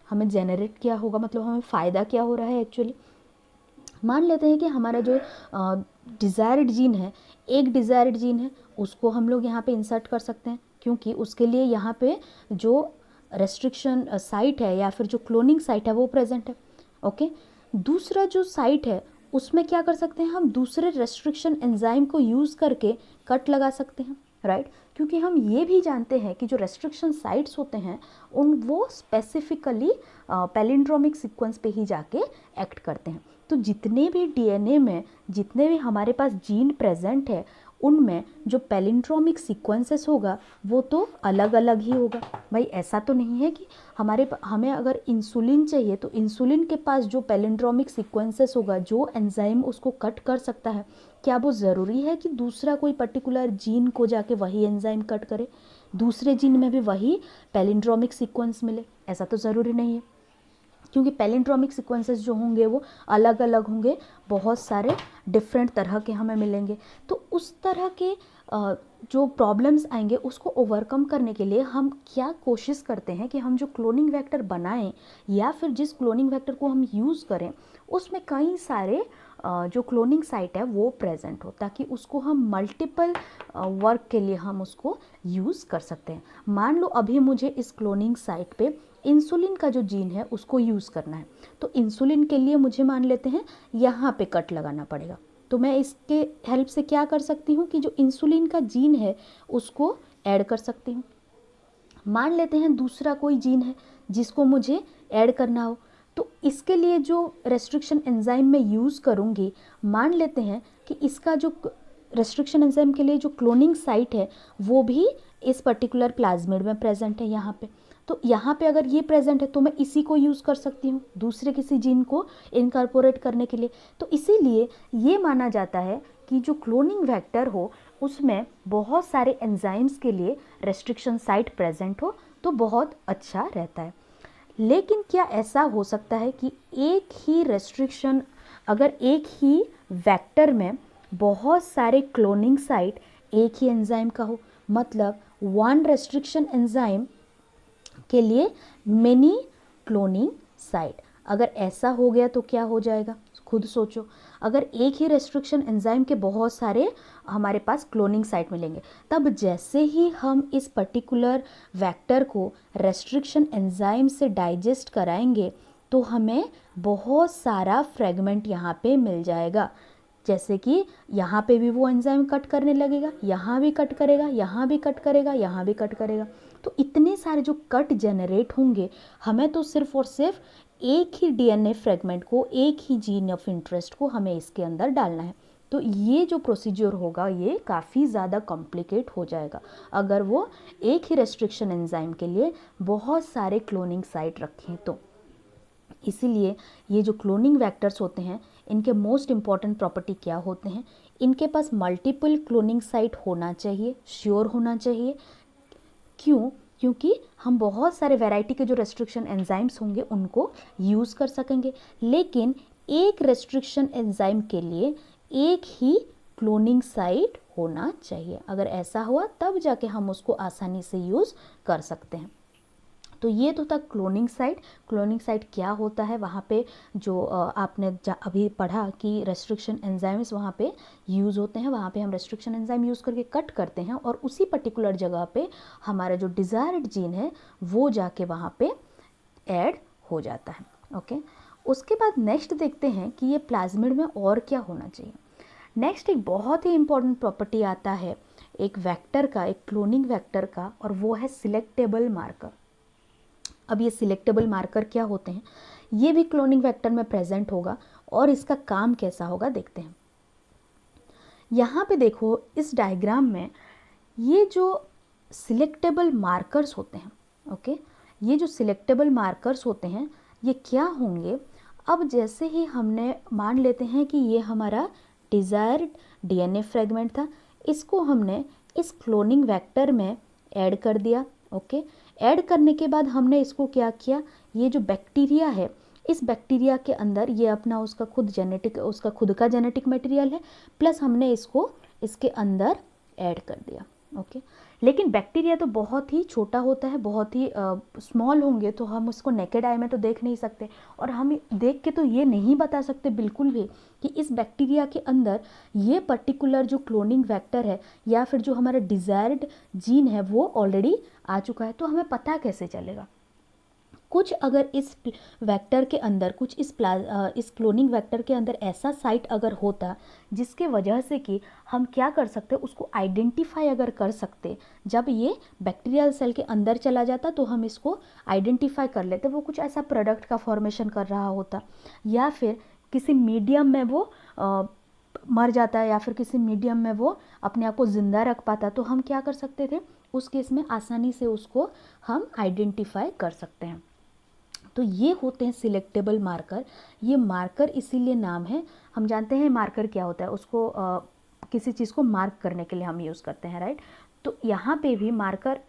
हमें जेनरेट क्या होगा, मतलब हमें फ़ायदा क्या हो रहा है एक्चुअली। मान लेते हैं कि हमारा जो डिज़ायर्ड जीन है, एक डिज़ायर्ड जीन है, उसको हम लोग यहाँ पे इंसर्ट कर सकते हैं क्योंकि उसके लिए यहाँ पे जो रेस्ट्रिक्शन साइट है या फिर जो क्लोनिंग साइट है वो प्रेजेंट है। ओके। दूसरा जो साइट है उसमें क्या कर सकते हैं, हम दूसरे रेस्ट्रिक्शन एंजाइम को यूज़ करके कट लगा सकते हैं, राइट? क्योंकि हम ये भी जानते हैं कि जो रेस्ट्रिक्शन साइट्स होते हैं वो स्पेसिफिकली पैलिंड्रोमिक सीक्वेंस पे ही जाके एक्ट करते हैं। तो जितने भी DNA में जितने भी हमारे पास जीन प्रेजेंट है उनमें जो पैलिंड्रोमिक सीक्वेंसेस होगा वो तो अलग अलग ही होगा। भाई ऐसा तो नहीं है कि हमें अगर इंसुलिन चाहिए तो इंसुलिन के पास जो पैलिंड्रोमिक सीक्वेंसेस होगा, जो एंजाइम उसको कट कर सकता है, क्या वो ज़रूरी है कि दूसरा कोई पर्टिकुलर जीन को जाके वही एंजाइम कट करे, दूसरे जीन में भी वही पैलिंड्रोमिक सीक्वेंस मिले? ऐसा तो ज़रूरी नहीं है, क्योंकि पैलिंड्रोमिक सीक्वेंसेस जो होंगे वो अलग अलग होंगे, बहुत सारे डिफरेंट तरह के हमें मिलेंगे। तो उस तरह के जो प्रॉब्लम्स आएंगे उसको ओवरकम करने के लिए हम क्या कोशिश करते हैं कि हम जो क्लोनिंग वेक्टर बनाएं या फिर जिस क्लोनिंग वेक्टर को हम यूज़ करें उसमें कई सारे जो क्लोनिंग साइट है वो प्रेजेंट हो, ताकि उसको हम मल्टीपल वर्क के लिए हम उसको यूज़ कर सकते हैं। मान लो अभी मुझे इस क्लोनिंग साइट पे इंसुलिन का जो जीन है उसको यूज़ करना है, तो इंसुलिन के लिए मुझे मान लेते हैं यहाँ पे कट लगाना पड़ेगा। तो मैं इसके हेल्प से क्या कर सकती हूँ कि जो इंसुलिन का जीन है उसको ऐड कर सकती हूँ। मान लेते हैं दूसरा कोई जीन है जिसको मुझे ऐड करना हो, तो इसके लिए जो रेस्ट्रिक्शन एंजाइम मैं यूज़ करूँगी, मान लेते हैं कि इसका जो रेस्ट्रिक्शन एंजाइम के लिए जो क्लोनिंग साइट है वो भी इस पर्टिकुलर प्लाज्मिड में प्रेजेंट है यहाँ पे। तो यहाँ पे अगर ये प्रेजेंट है तो मैं इसी को यूज़ कर सकती हूँ दूसरे किसी जीन को इनकॉर्पोरेट करने के लिए। तो इसीलिए ये माना जाता है कि जो क्लोनिंग वेक्टर हो उसमें बहुत सारे एंजाइम्स के लिए रेस्ट्रिक्शन साइट प्रेजेंट हो तो बहुत अच्छा रहता है। लेकिन क्या ऐसा हो सकता है कि एक ही रेस्ट्रिक्शन, अगर एक ही वेक्टर में बहुत सारे क्लोनिंग साइट एक ही एंजाइम का हो, मतलब वन रेस्ट्रिक्शन एंजाइम के लिए मेनी क्लोनिंग साइट, अगर ऐसा हो गया तो क्या हो जाएगा, खुद सोचो। अगर एक ही रेस्ट्रिक्शन एंजाइम के बहुत सारे हमारे पास क्लोनिंग साइट मिलेंगे, तब जैसे ही हम इस पर्टिकुलर वेक्टर को रेस्ट्रिक्शन एंजाइम से डाइजेस्ट कराएंगे तो हमें बहुत सारा फ्रेगमेंट यहाँ पे मिल जाएगा। जैसे कि यहाँ पे भी वो एंजाइम कट करने लगेगा, यहाँ भी कट करेगा, यहाँ भी कट करेगा, यहाँ भी कट करेगा। तो इतने सारे जो कट जनरेट होंगे, हमें तो सिर्फ और सिर्फ एक ही डीएनए फ्रेगमेंट को, एक ही जीन ऑफ इंटरेस्ट को हमें इसके अंदर डालना है। तो ये जो प्रोसीजर होगा ये काफ़ी ज़्यादा कॉम्प्लिकेट हो जाएगा अगर वो एक ही रेस्ट्रिक्शन एंजाइम के लिए बहुत सारे क्लोनिंग साइट रखें तो। इसीलिए ये जो क्लोनिंग वेक्टर्स होते हैं, इनके मोस्ट इम्पॉर्टेंट प्रॉपर्टी क्या होते हैं, इनके पास मल्टीपल क्लोनिंग साइट होना चाहिए, श्योर होना चाहिए। क्यों? क्योंकि हम बहुत सारे वैरायटी के जो रेस्ट्रिक्शन एंजाइम्स होंगे उनको यूज़ कर सकेंगे, लेकिन एक रेस्ट्रिक्शन एंजाइम के लिए एक ही क्लोनिंग साइट होना चाहिए। अगर ऐसा हुआ तब जाके हम उसको आसानी से यूज़ कर सकते हैं। तो ये तो था क्लोनिंग साइट। क्लोनिंग साइट क्या होता है, वहाँ पे जो आपने अभी पढ़ा कि रेस्ट्रिक्शन एंजाइम्स वहाँ पे यूज़ होते हैं, वहाँ पे हम रेस्ट्रिक्शन एंजाइम यूज़ करके कट करते हैं और उसी पर्टिकुलर जगह पे हमारा जो डिज़ायर्ड जीन है वो जाके वहाँ पे ऐड हो जाता है। ओके, उसके बाद नेक्स्ट देखते हैं कि ये प्लाज्मिड में और क्या होना चाहिए। नेक्स्ट एक बहुत ही इंपॉर्टेंट प्रॉपर्टी आता है एक वेक्टर का, एक क्लोनिंग वेक्टर का, और वो है सिलेक्टेबल मार्कर। अब ये सिलेक्टेबल मार्कर क्या होते हैं, ये भी क्लोनिंग वेक्टर में प्रेजेंट होगा और इसका काम कैसा होगा देखते हैं। यहाँ पे देखो इस डायग्राम में ये जो सिलेक्टेबल मार्कर्स होते हैं, ओके, ये जो सिलेक्टेबल मार्कर्स होते हैं ये क्या होंगे। अब जैसे ही हमने मान लेते हैं कि ये हमारा डिज़ायर्ड डीएनए फ्रेगमेंट था, इसको हमने इस क्लोनिंग वेक्टर में ऐड कर दिया। ओके, ऐड करने के बाद हमने इसको क्या किया, ये जो बैक्टीरिया है इस बैक्टीरिया के अंदर ये अपना उसका खुद का जेनेटिक मटेरियल है, प्लस हमने इसको इसके अंदर ऐड कर दिया। ओके, लेकिन बैक्टीरिया तो बहुत ही छोटा होता है, बहुत ही स्मॉल होंगे, तो हम उसको नेकेड आई में तो देख नहीं सकते, और हम देख के तो ये नहीं बता सकते बिल्कुल भी कि इस बैक्टीरिया के अंदर ये पर्टिकुलर जो क्लोनिंग वेक्टर है या फिर जो हमारा डिज़ायर्ड जीन है वो ऑलरेडी आ चुका है। तो हमें पता कैसे चलेगा? कुछ अगर इस वेक्टर के अंदर, कुछ इस क्लोनिंग वेक्टर के अंदर ऐसा साइट अगर होता जिसके वजह से कि हम क्या कर सकते, उसको आइडेंटिफाई अगर कर सकते, जब ये बैक्टीरियल सेल के अंदर चला जाता तो हम इसको आइडेंटिफाई कर लेते, वो कुछ ऐसा प्रोडक्ट का फॉर्मेशन कर रहा होता, या फिर किसी मीडियम में वो मर जाता है, या फिर किसी मीडियम में वो अपने आप को ज़िंदा रख पाता, तो हम क्या कर सकते थे, उस केस में आसानी से उसको हम आइडेंटिफाई कर सकते हैं। तो ये होते हैं सिलेक्टेबल मार्कर। ये मार्कर इसीलिए नाम है, हम जानते हैं मार्कर क्या होता है, उसको किसी चीज़ को मार्क करने के लिए हम यूज़ करते हैं, राइट। तो यहाँ पे भी मार्कर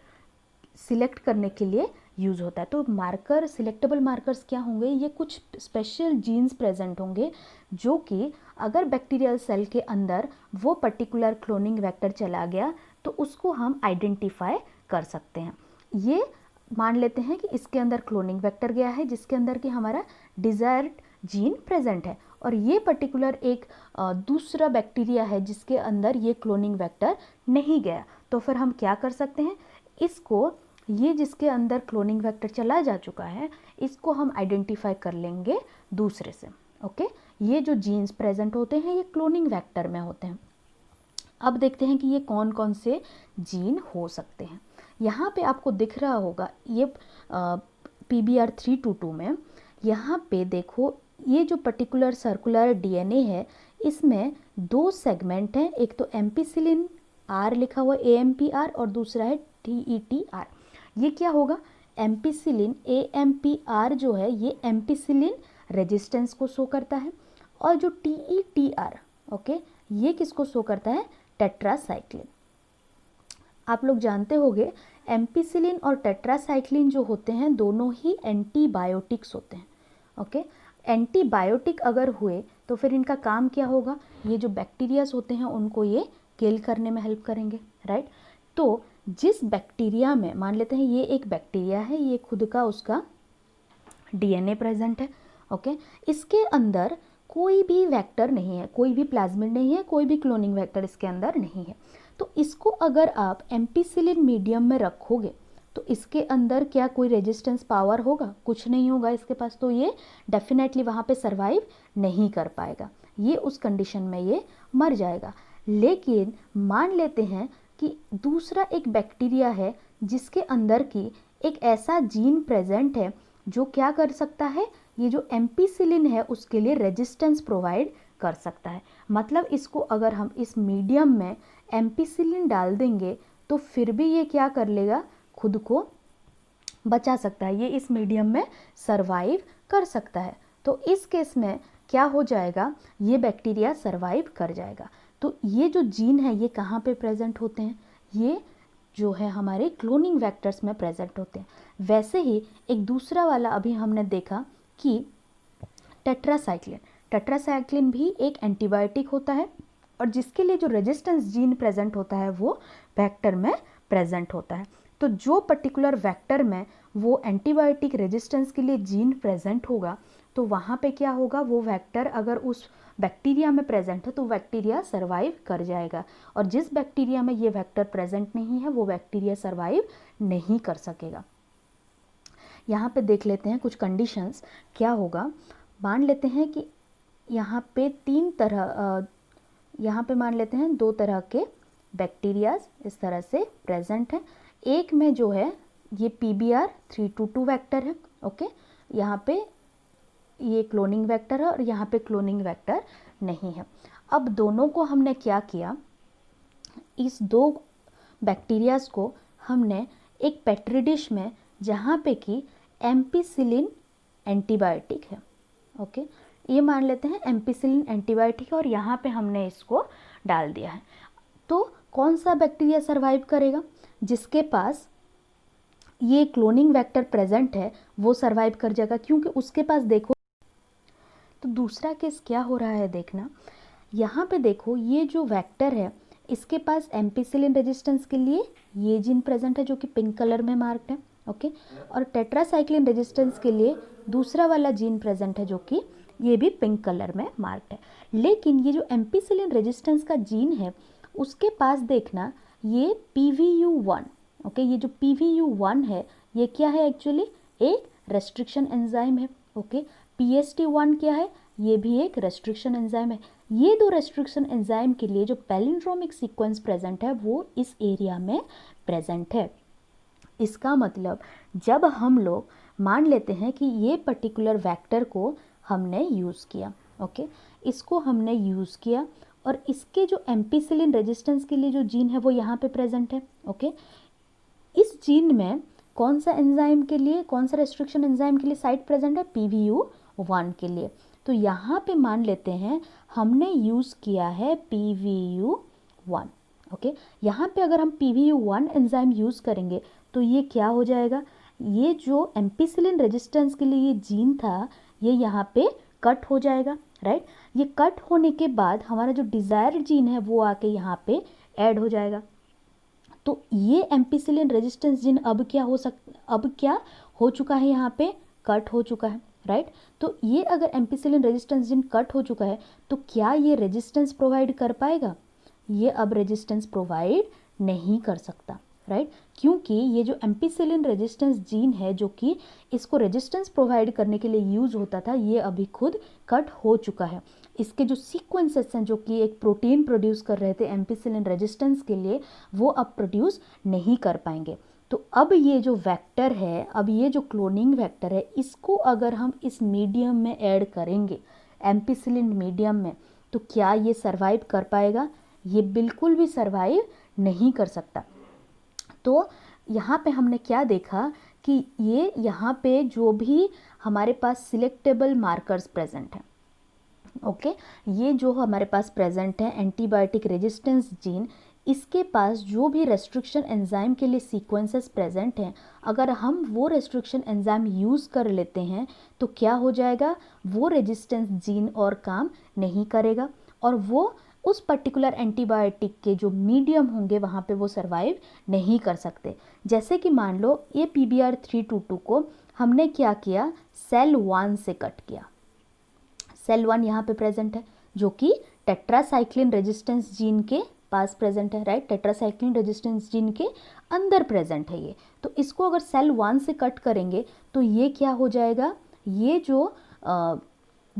सिलेक्ट करने के लिए यूज़ होता है। तो मार्कर, सिलेक्टेबल मार्कर्स क्या होंगे, ये कुछ स्पेशल जीन्स प्रेजेंट होंगे जो कि अगर बैक्टीरियल सेल के अंदर वो पर्टिकुलर क्लोनिंग वेक्टर चला गया तो उसको हम आइडेंटिफाई कर सकते हैं। ये मान लेते हैं कि इसके अंदर क्लोनिंग वेक्टर गया है जिसके अंदर कि हमारा डिज़ायर्ड जीन प्रेजेंट है, और ये पर्टिकुलर एक दूसरा बैक्टीरिया है जिसके अंदर ये क्लोनिंग वेक्टर नहीं गया, तो फिर हम क्या कर सकते हैं, इसको, ये जिसके अंदर क्लोनिंग वेक्टर चला जा चुका है, इसको हम आइडेंटिफाई कर लेंगे दूसरे से। ओके, ये जो जीन्स प्रेजेंट होते हैं ये क्लोनिंग वेक्टर में होते हैं। अब देखते हैं कि ये कौन कौन से जीन हो सकते हैं। यहाँ पे आपको दिख रहा होगा ये PBR322 में, यहाँ पे देखो ये जो पर्टिकुलर सर्कुलर डीएनए है इसमें दो सेगमेंट हैं, एक तो एम्पिसिलिन आर लिखा हुआ AMPR और दूसरा है TETR। ये क्या होगा, एम्पिसिलिन AMPR जो है ये एम्पिसिलिन रेजिस्टेंस को शो करता है, और जो TETR, ओके, ये किसको शो करता है, टेट्रासाइक्लिन। आप लोग जानते होंगे एम्पिसिलिन और टेट्रासाइक्लिन जो होते हैं दोनों ही एंटीबायोटिक्स होते हैं। ओके, एंटीबायोटिक अगर हुए तो फिर इनका काम क्या होगा, ये जो बैक्टीरियाज होते हैं उनको ये किल करने में हेल्प करेंगे, राइट। तो जिस बैक्टीरिया में, मान लेते हैं ये एक बैक्टीरिया है, ये खुद का उसका डीएनए प्रेजेंट है, ओके, इसके अंदर कोई भी वेक्टर नहीं है, कोई भी प्लाज्मिड नहीं है, कोई भी क्लोनिंग वेक्टर इसके अंदर नहीं है, तो इसको अगर आप एम्पिसिलिन मीडियम में रखोगे तो इसके अंदर क्या कोई रेजिस्टेंस पावर होगा, कुछ नहीं होगा इसके पास, तो ये डेफिनेटली वहाँ पे सरवाइव नहीं कर पाएगा। ये उस कंडीशन में ये मर जाएगा। लेकिन मान लेते हैं कि दूसरा एक बैक्टीरिया है जिसके अंदर की एक ऐसा जीन प्रेजेंट है जो क्या कर सकता है, ये जो एम्पीसिलिन है उसके लिए रेजिस्टेंस प्रोवाइड कर सकता है। मतलब इसको अगर हम इस मीडियम में एम्पीसिलिन डाल देंगे तो फिर भी ये क्या कर लेगा, खुद को बचा सकता है, ये इस मीडियम में सरवाइव कर सकता है। तो इस केस में क्या हो जाएगा, ये बैक्टीरिया सरवाइव कर जाएगा। तो ये जो जीन है ये कहाँ पे प्रेजेंट होते हैं, ये जो है हमारे क्लोनिंग वेक्टर्स में प्रेजेंट होते हैं। वैसे ही एक दूसरा वाला अभी हमने देखा कि टेट्रासाइक्लिन भी एक एंटीबायोटिक होता है और जिसके लिए जो रेजिस्टेंस जीन प्रेजेंट होता है वो वेक्टर में प्रेजेंट होता है। तो जो पर्टिकुलर वेक्टर में वो एंटीबायोटिक रेजिस्टेंस के लिए जीन प्रेजेंट होगा तो वहाँ पे क्या होगा, वो वेक्टर अगर उस बैक्टीरिया में प्रेजेंट है तो बैक्टीरिया सरवाइव कर जाएगा, और जिस बैक्टीरिया में ये वेक्टर प्रेजेंट नहीं है वो बैक्टीरिया सरवाइव नहीं कर सकेगा। यहाँ पे देख लेते हैं कुछ कंडीशंस क्या होगा। मान लेते हैं कि यहाँ पे यहाँ पे मान लेते हैं 2 तरह के बैक्टीरियाज इस तरह से प्रेजेंट हैं। एक में जो है ये PBr322 वेक्टर है, ओके, यहाँ पे ये क्लोनिंग वेक्टर है और यहाँ पे क्लोनिंग वेक्टर नहीं है। अब दोनों को हमने क्या किया, इस 2 बैक्टीरियाज को हमने एक पेट्री डिश में, जहाँ पे कि एम्पीसिलिन एंटीबायोटिक है, ओके, ये मान लेते हैं एम्पीसिलिन एंटीबायोटिक है और यहाँ पे हमने इसको डाल दिया है। तो कौन सा बैक्टीरिया सरवाइव करेगा, जिसके पास ये क्लोनिंग वेक्टर प्रेजेंट है वो सरवाइव कर जाएगा, क्योंकि उसके पास देखो। तो दूसरा केस क्या हो रहा है देखना, यहाँ पे देखो ये जो वेक्टर है इसके पास एम्पीसिलिन रेजिस्टेंस के लिए ये जीन प्रेजेंट है जो कि पिंक कलर में मार्क्ड है, ओके, और टेट्रासाइक्लिन रेजिस्टेंस के लिए दूसरा वाला जीन प्रेजेंट है जो कि ये भी पिंक कलर में मार्क्ड है। लेकिन ये जो एम्पीसिलिन रेजिस्टेंस का जीन है उसके पास देखना ये PVU1, ओके, ये जो PVU1 है ये क्या है, एक्चुअली एक रेस्ट्रिक्शन एंजाइम है, ओके। PST1 क्या है, ये भी एक रेस्ट्रिक्शन एंजाइम है। ये 2 रेस्ट्रिक्शन एंजाइम के लिए जो पैलिंड्रोमिक सीक्वेंस प्रेजेंट है वो इस एरिया में प्रेजेंट है। इसका मतलब जब हम लोग मान लेते हैं कि ये पर्टिकुलर वेक्टर को हमने यूज़ किया, ओके, इसको हमने यूज़ किया और इसके जो एम्पीसिलिन रेजिस्टेंस के लिए जो जीन है वो यहाँ पे प्रेजेंट है, ओके। इस जीन में कौन सा एंजाइम के लिए, कौन सा रेस्ट्रिक्शन एंजाइम के लिए साइट प्रेजेंट है, PVU1 के लिए। तो यहाँ पे मान लेते हैं हमने यूज़ किया है PVU1, ओके। यहाँ पे अगर हम PVU1 एंजाइम यूज़ करेंगे तो ये क्या हो जाएगा, ये जो एम्पीसिलिन रेजिस्टेंस के लिए ये जीन था ये यहाँ पे कट हो जाएगा, राइट। ये कट होने के बाद हमारा जो डिज़ायर्ड जीन है वो आके यहाँ पे ऐड हो जाएगा। तो ये एम्पीसिलिन रेजिस्टेंस जीन अब क्या हो चुका है, यहाँ पे कट हो चुका है, राइट। तो ये अगर एम्पीसिलिन रेजिस्टेंस जीन कट हो चुका है तो क्या ये रेजिस्टेंस प्रोवाइड कर पाएगा, ये अब रेजिस्टेंस प्रोवाइड नहीं कर सकता, राइट, क्योंकि ये जो एम्पीसिलिन रेजिस्टेंस जीन है जो कि इसको रेजिस्टेंस प्रोवाइड करने के लिए यूज़ होता था ये अभी खुद कट हो चुका है। इसके जो सीक्वेंसेस हैं जो कि एक प्रोटीन प्रोड्यूस कर रहे थे एम्पीसिलिन रेजिस्टेंस के लिए वो अब प्रोड्यूस नहीं कर पाएंगे। तो अब ये जो वेक्टर है, अब ये जो क्लोनिंग वेक्टर है, इसको अगर हम इस मीडियम में ऐड करेंगे एम्पीसिलिन मीडियम में तो क्या ये सरवाइव कर पाएगा, ये बिल्कुल भी सरवाइव नहीं कर सकता। तो यहाँ पे हमने क्या देखा कि ये यहाँ पे जो भी हमारे पास सिलेक्टेबल मार्कर्स प्रेजेंट हैं, ओके, ये जो हमारे पास प्रेजेंट है एंटीबायोटिक रेजिस्टेंस जीन, इसके पास जो भी रेस्ट्रिक्शन एंजाइम के लिए सीक्वेंसेस प्रेजेंट हैं, अगर हम वो रेस्ट्रिक्शन एंजाइम यूज़ कर लेते हैं तो क्या हो जाएगा, वो रेजिस्टेंस जीन और काम नहीं करेगा और वो उस पर्टिकुलर एंटीबायोटिक के जो मीडियम होंगे वहाँ पे वो सरवाइव नहीं कर सकते। जैसे कि मान लो ये PBr322 को हमने क्या किया, सेल 1 से कट किया। सेल 1 यहाँ पे प्रेजेंट है जो कि टेट्रासाइक्लिन रेजिस्टेंस जीन के पास प्रेजेंट है, राइट, टेट्रासाइक्लिन रेजिस्टेंस जीन के अंदर प्रेजेंट है ये। तो इसको अगर सेल 1 से कट करेंगे तो ये क्या हो जाएगा, ये जो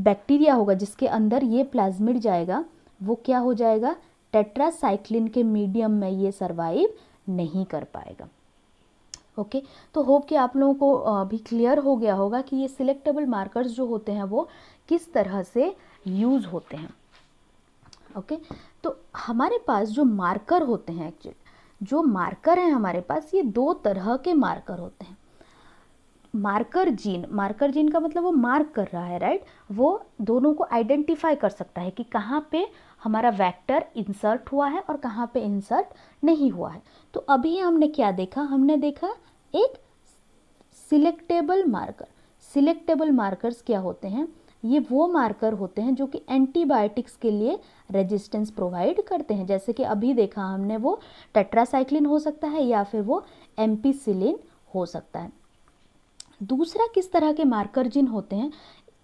बैक्टीरिया होगा जिसके अंदर ये प्लाज्मिड जाएगा, वो क्या हो जाएगा, टेट्रासाइक्लिन के मीडियम में ये सर्वाइव नहीं कर पाएगा। ओके, तो होप कि आप लोगों को अभी क्लियर हो गया होगा कि ये सिलेक्टेबल मार्कर्स जो होते हैं वो किस तरह से यूज़ होते हैं। ओके, तो हमारे पास जो मार्कर होते हैं, एक्चुअली जो मार्कर हैं हमारे पास, ये दो तरह के मार्कर होते हैं। मार्कर जीन का मतलब वो मार्क कर रहा है, राइट, वो दोनों को आइडेंटिफाई कर सकता है कि कहाँ पे हमारा वेक्टर इंसर्ट हुआ है और कहाँ पे इंसर्ट नहीं हुआ है। तो अभी हमने क्या देखा, हमने देखा एक सिलेक्टेबल मार्कर। सिलेक्टेबल मार्कर्स क्या होते हैं, ये वो मार्कर होते हैं जो कि एंटीबायोटिक्स के लिए रेजिस्टेंस प्रोवाइड करते हैं। जैसे कि अभी देखा हमने, वो टेट्रासाइक्लिन हो सकता है या फिर वो एम्पिसिलिन हो सकता है। दूसरा किस तरह के मार्कर जिन होते हैं,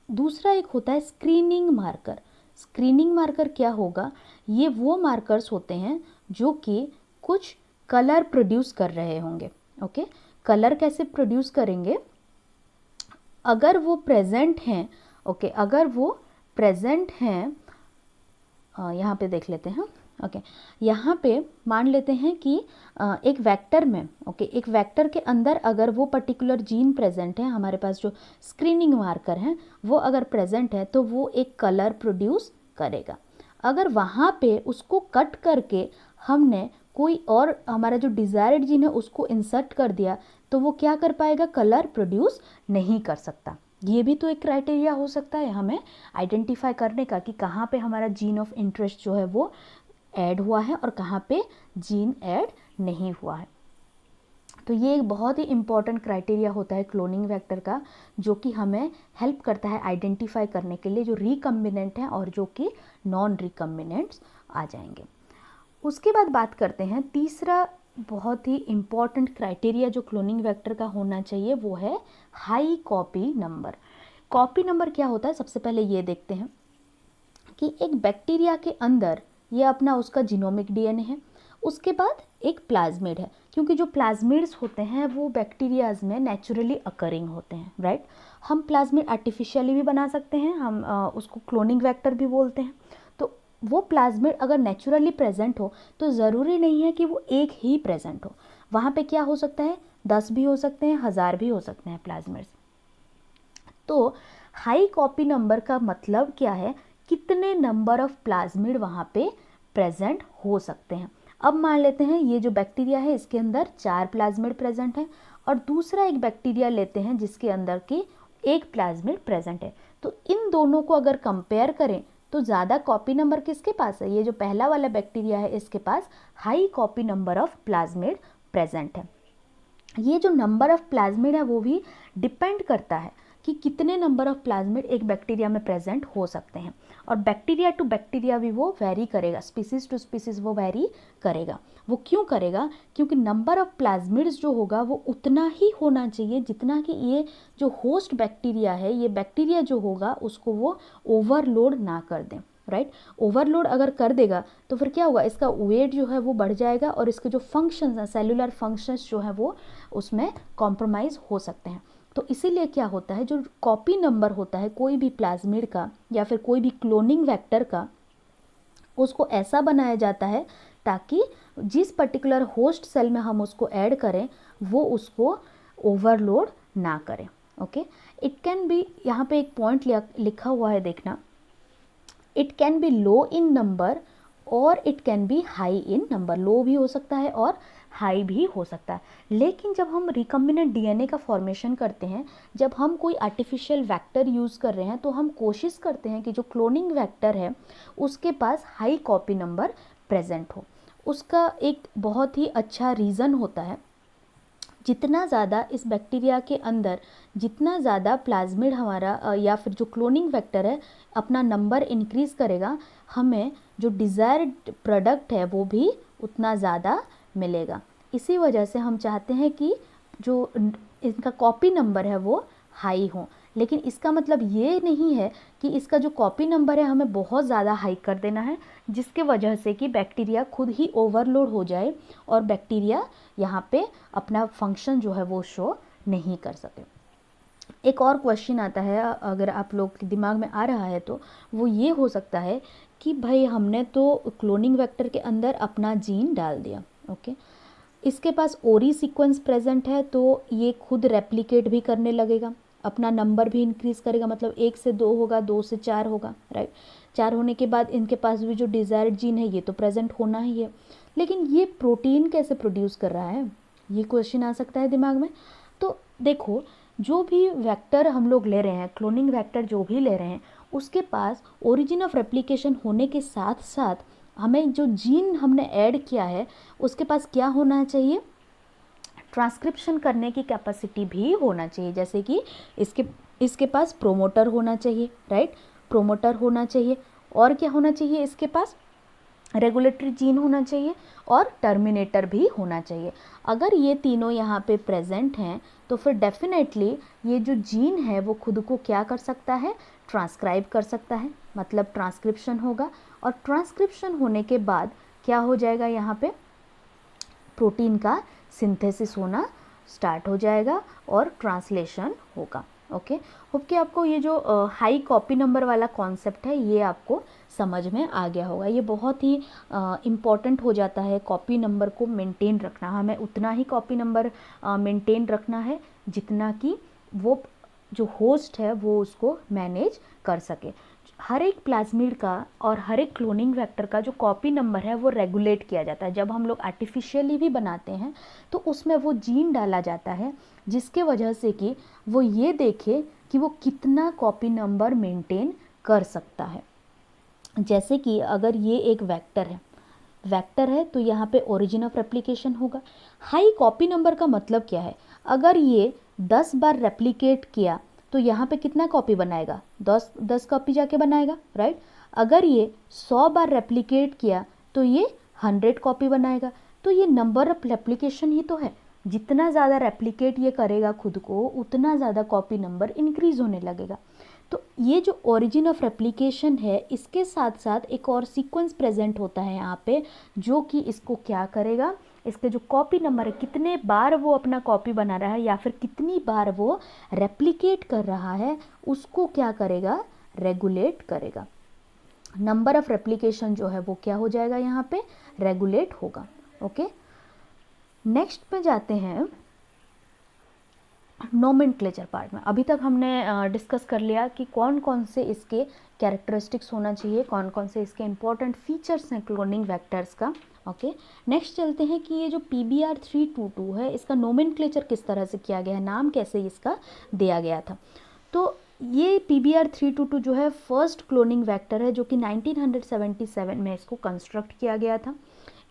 दूसरा एक होता है स्क्रीनिंग मार्कर। स्क्रीनिंग मार्कर क्या होगा, ये वो मार्कर्स होते हैं जो कि कुछ कलर प्रोड्यूस कर रहे होंगे। ओके, कलर कैसे प्रोड्यूस करेंगे, अगर वो प्रेजेंट हैं, ओके, अगर वो प्रेजेंट हैं, यहाँ पे देख लेते हैं। ओके, यहाँ पे मान लेते हैं कि एक वेक्टर में, ओके, एक वेक्टर के अंदर अगर वो पर्टिकुलर जीन प्रेजेंट है, हमारे पास जो स्क्रीनिंग मार्कर हैं वो अगर प्रेजेंट है तो वो एक कलर प्रोड्यूस करेगा। अगर वहाँ पे उसको कट करके हमने कोई और हमारा जो डिज़ायर्ड जीन है उसको इंसर्ट कर दिया तो वो क्या कर पाएगा, कलर प्रोड्यूस नहीं कर सकता। ये भी तो एक क्राइटेरिया हो सकता है हमें आइडेंटिफाई करने का कि कहाँ पे हमारा जीन ऑफ इंटरेस्ट जो है वो ऐड हुआ है और कहाँ पे जीन ऐड नहीं हुआ है। तो ये एक बहुत ही इम्पॉर्टेंट क्राइटेरिया होता है क्लोनिंग वेक्टर का, जो कि हमें हेल्प करता है आइडेंटिफाई करने के लिए जो रिकम्बिनेंट हैं और जो कि नॉन रिकम्बिनेंट्स आ जाएंगे। उसके बाद बात करते हैं तीसरा बहुत ही इम्पॉर्टेंट क्राइटेरिया जो क्लोनिंग वेक्टर का होना चाहिए, वो है high copy number. Copy number क्या होता है, सबसे पहले ये देखते हैं कि एक बैक्टीरिया के अंदर ये अपना उसका जीनोमिक डीएनए है, उसके बाद एक प्लाज्मिड है, क्योंकि जो प्लाज्मिड्स होते हैं वो बैक्टीरियाज में नेचुरली अकरिंग होते हैं, राइट। हम प्लाज्मिड आर्टिफिशियली भी बना सकते हैं, हम उसको क्लोनिंग वेक्टर भी बोलते हैं। तो वो प्लाज्मिड अगर नेचुरली प्रेजेंट हो तो ज़रूरी नहीं है कि वो एक ही प्रेजेंट हो, वहाँ पे क्या हो सकता है, 10 भी हो सकते हैं, 1000 भी हो सकते हैं प्लाज्मिड्स। तो हाई कॉपी नंबर का मतलब क्या है, कितने नंबर ऑफ प्लाज्मिड वहाँ पे प्रेजेंट हो सकते हैं। अब मान लेते हैं ये जो बैक्टीरिया है इसके अंदर 4 प्लाज्मिड प्रेजेंट है और दूसरा एक बैक्टीरिया लेते हैं जिसके अंदर की एक प्लाज्मिड प्रेजेंट है। तो इन दोनों को अगर कंपेयर करें तो ज़्यादा कॉपी नंबर किसके पास है, ये जो पहला वाला बैक्टीरिया है इसके पास high copy number of plasmid present है। ये जो नंबर ऑफ प्लाज्मिड है वो भी डिपेंड करता है कि कितने नंबर ऑफ प्लाज्मिड एक बैक्टीरिया में प्रेजेंट हो सकते हैं, और बैक्टीरिया टू बैक्टीरिया भी वो वेरी करेगा, स्पीसीज टू स्पीसीज वो वेरी करेगा। वो क्यों करेगा, क्योंकि नंबर ऑफ प्लाज्मिड्स जो होगा वो उतना ही होना चाहिए जितना कि ये जो होस्ट बैक्टीरिया है, ये बैक्टीरिया जो होगा उसको वो ओवरलोड ना कर दें, राइट। ओवरलोड अगर कर देगा तो फिर क्या होगा, इसका वेट जो है वो बढ़ जाएगा और इसके जो फंक्शंस हैं, सेलुलर फंक्शंस जो है वो उसमें कॉम्प्रोमाइज़ हो सकते हैं। तो इसीलिए क्या होता है, जो कॉपी नंबर होता है कोई भी प्लाज्मिड का या फिर कोई भी क्लोनिंग वेक्टर का, उसको ऐसा बनाया जाता है ताकि जिस पर्टिकुलर होस्ट सेल में हम उसको ऐड करें वो उसको ओवरलोड ना करें। ओके, इट कैन बी, यहाँ पे एक पॉइंट लिखा हुआ है देखना, it can be low in number और it can be high in number. Low भी हो सकता है और हाई भी हो सकता है। लेकिन जब हम रिकम्बिनेंट डीएनए का फॉर्मेशन करते हैं, जब हम कोई आर्टिफिशियल वेक्टर यूज़ कर रहे हैं तो हम कोशिश करते हैं कि जो क्लोनिंग वेक्टर है उसके पास हाई कॉपी नंबर प्रेजेंट हो। उसका एक बहुत ही अच्छा रीज़न होता है, जितना ज़्यादा इस बैक्टीरिया के अंदर जितना ज़्यादा प्लाज्मिड हमारा या फिर जो क्लोनिंग वेक्टर है अपना नंबर इंक्रीज़ करेगा, हमें जो डिज़ायर्ड प्रोडक्ट है वो भी उतना ज़्यादा मिलेगा। इसी वजह से हम चाहते हैं कि जो इनका कॉपी नंबर है वो हाई हो, लेकिन इसका मतलब ये नहीं है कि इसका जो कॉपी नंबर है हमें बहुत ज़्यादा हाई कर देना है, जिसके वजह से कि बैक्टीरिया खुद ही ओवरलोड हो जाए और बैक्टीरिया यहाँ पे अपना फंक्शन जो है वो शो नहीं कर सके। एक और क्वेश्चन आता है, अगर आप लोग के दिमाग में आ रहा है तो वो ये हो सकता है कि भाई हमने तो क्लोनिंग वेक्टर के अंदर अपना जीन डाल दिया, ओके, इसके पास ओरी सीक्वेंस प्रेजेंट है तो ये खुद रेप्लिकेट भी करने लगेगा, अपना नंबर भी इंक्रीज़ करेगा, मतलब 1 से 2 होगा, 2 से 4 होगा, राइट। 4 होने के बाद इनके पास भी जो डिज़ायर्ड जीन है ये तो प्रेजेंट होना ही है, लेकिन ये प्रोटीन कैसे प्रोड्यूस कर रहा है, ये क्वेश्चन आ सकता है दिमाग में। तो देखो, जो भी वेक्टर हम लोग ले रहे हैं, क्लोनिंग वेक्टर जो भी ले रहे हैं, उसके पास ओरिजिन ऑफ रेप्लिकेशन होने के साथ साथ हमें जो जीन हमने ऐड किया है उसके पास क्या होना चाहिए, ट्रांसक्रिप्शन करने की कैपेसिटी भी होना चाहिए। जैसे कि इसके पास प्रोमोटर होना चाहिए, राइट, प्रोमोटर होना चाहिए, और क्या होना चाहिए, इसके पास रेगुलेटरी जीन होना चाहिए और टर्मिनेटर भी होना चाहिए। अगर ये तीनों यहाँ पे प्रेजेंट हैं तो फिर डेफिनेटली ये जो जीन है वो खुद को क्या कर सकता है, ट्रांसक्राइब कर सकता है, मतलब ट्रांसक्रिप्शन होगा, और ट्रांसक्रिप्शन होने के बाद क्या हो जाएगा, यहाँ पे प्रोटीन का सिंथेसिस होना स्टार्ट हो जाएगा और ट्रांसलेशन होगा। ओके, होप कि आपको ये जो हाई कॉपी नंबर वाला कॉन्सेप्ट है ये आपको समझ में आ गया होगा। ये बहुत ही इम्पॉर्टेंट हो जाता है कॉपी नंबर को मेंटेन रखना, हमें उतना ही कॉपी नंबर मेंटेन रखना है जितना कि वो जो होस्ट है वो उसको मैनेज कर सके। हर एक प्लाज्मिड का और हर एक क्लोनिंग वेक्टर का जो कॉपी नंबर है वो रेगुलेट किया जाता है। जब हम लोग आर्टिफिशियली भी बनाते हैं तो उसमें वो जीन डाला जाता है जिसके वजह से कि वो ये देखे कि वो कितना कॉपी नंबर मेंटेन कर सकता है। जैसे कि अगर ये एक वेक्टर है तो यहाँ पे ओरिजिन ऑफ रेप्लिकेशन होगा। हाई कॉपी नंबर का मतलब क्या है, अगर ये 10 बार रेप्लिकेट किया तो यहाँ पे कितना कॉपी बनाएगा, 10 कॉपी जाके बनाएगा, राइट। अगर ये 100 बार रेप्लिकेट किया तो ये 100 कॉपी बनाएगा। तो ये नंबर ऑफ रेप्लिकेशन ही तो है, जितना ज़्यादा रेप्लिकेट ये करेगा खुद को उतना ज़्यादा कॉपी नंबर इंक्रीज होने लगेगा। तो ये जो ओरिजिन ऑफ रेप्लिकेशन है इसके साथ साथ एक और सीक्वेंस प्रेजेंट होता है यहाँ पे, जो कि इसको क्या करेगा, इसके जो कॉपी नंबर है, कितने बार वो अपना कॉपी बना रहा है या फिर कितनी बार वो रेप्लिकेट कर रहा है, उसको क्या करेगा, रेगुलेट करेगा। नंबर ऑफ रेप्लिकेशन जो है वो क्या हो जाएगा, यहाँ पे रेगुलेट होगा। ओके, नेक्स्ट पे जाते हैं नोमेनक्लेचर पार्ट में। अभी तक हमने डिस्कस कर लिया कि कौन कौन से इसके कैरेक्टरिस्टिक्स होना चाहिए, कौन कौन से इसके इंपॉर्टेंट फीचर्स हैं क्लोनिंग वेक्टर्स का। ओके, नेक्स्ट चलते हैं कि ये जो PBr322 है इसका नोमेनक्लेचर किस तरह से किया गया है, नाम कैसे इसका दिया गया था। तो ये PBr322 जो है फर्स्ट क्लोनिंग वेक्टर है जो कि 1977 में इसको कंस्ट्रक्ट किया गया था।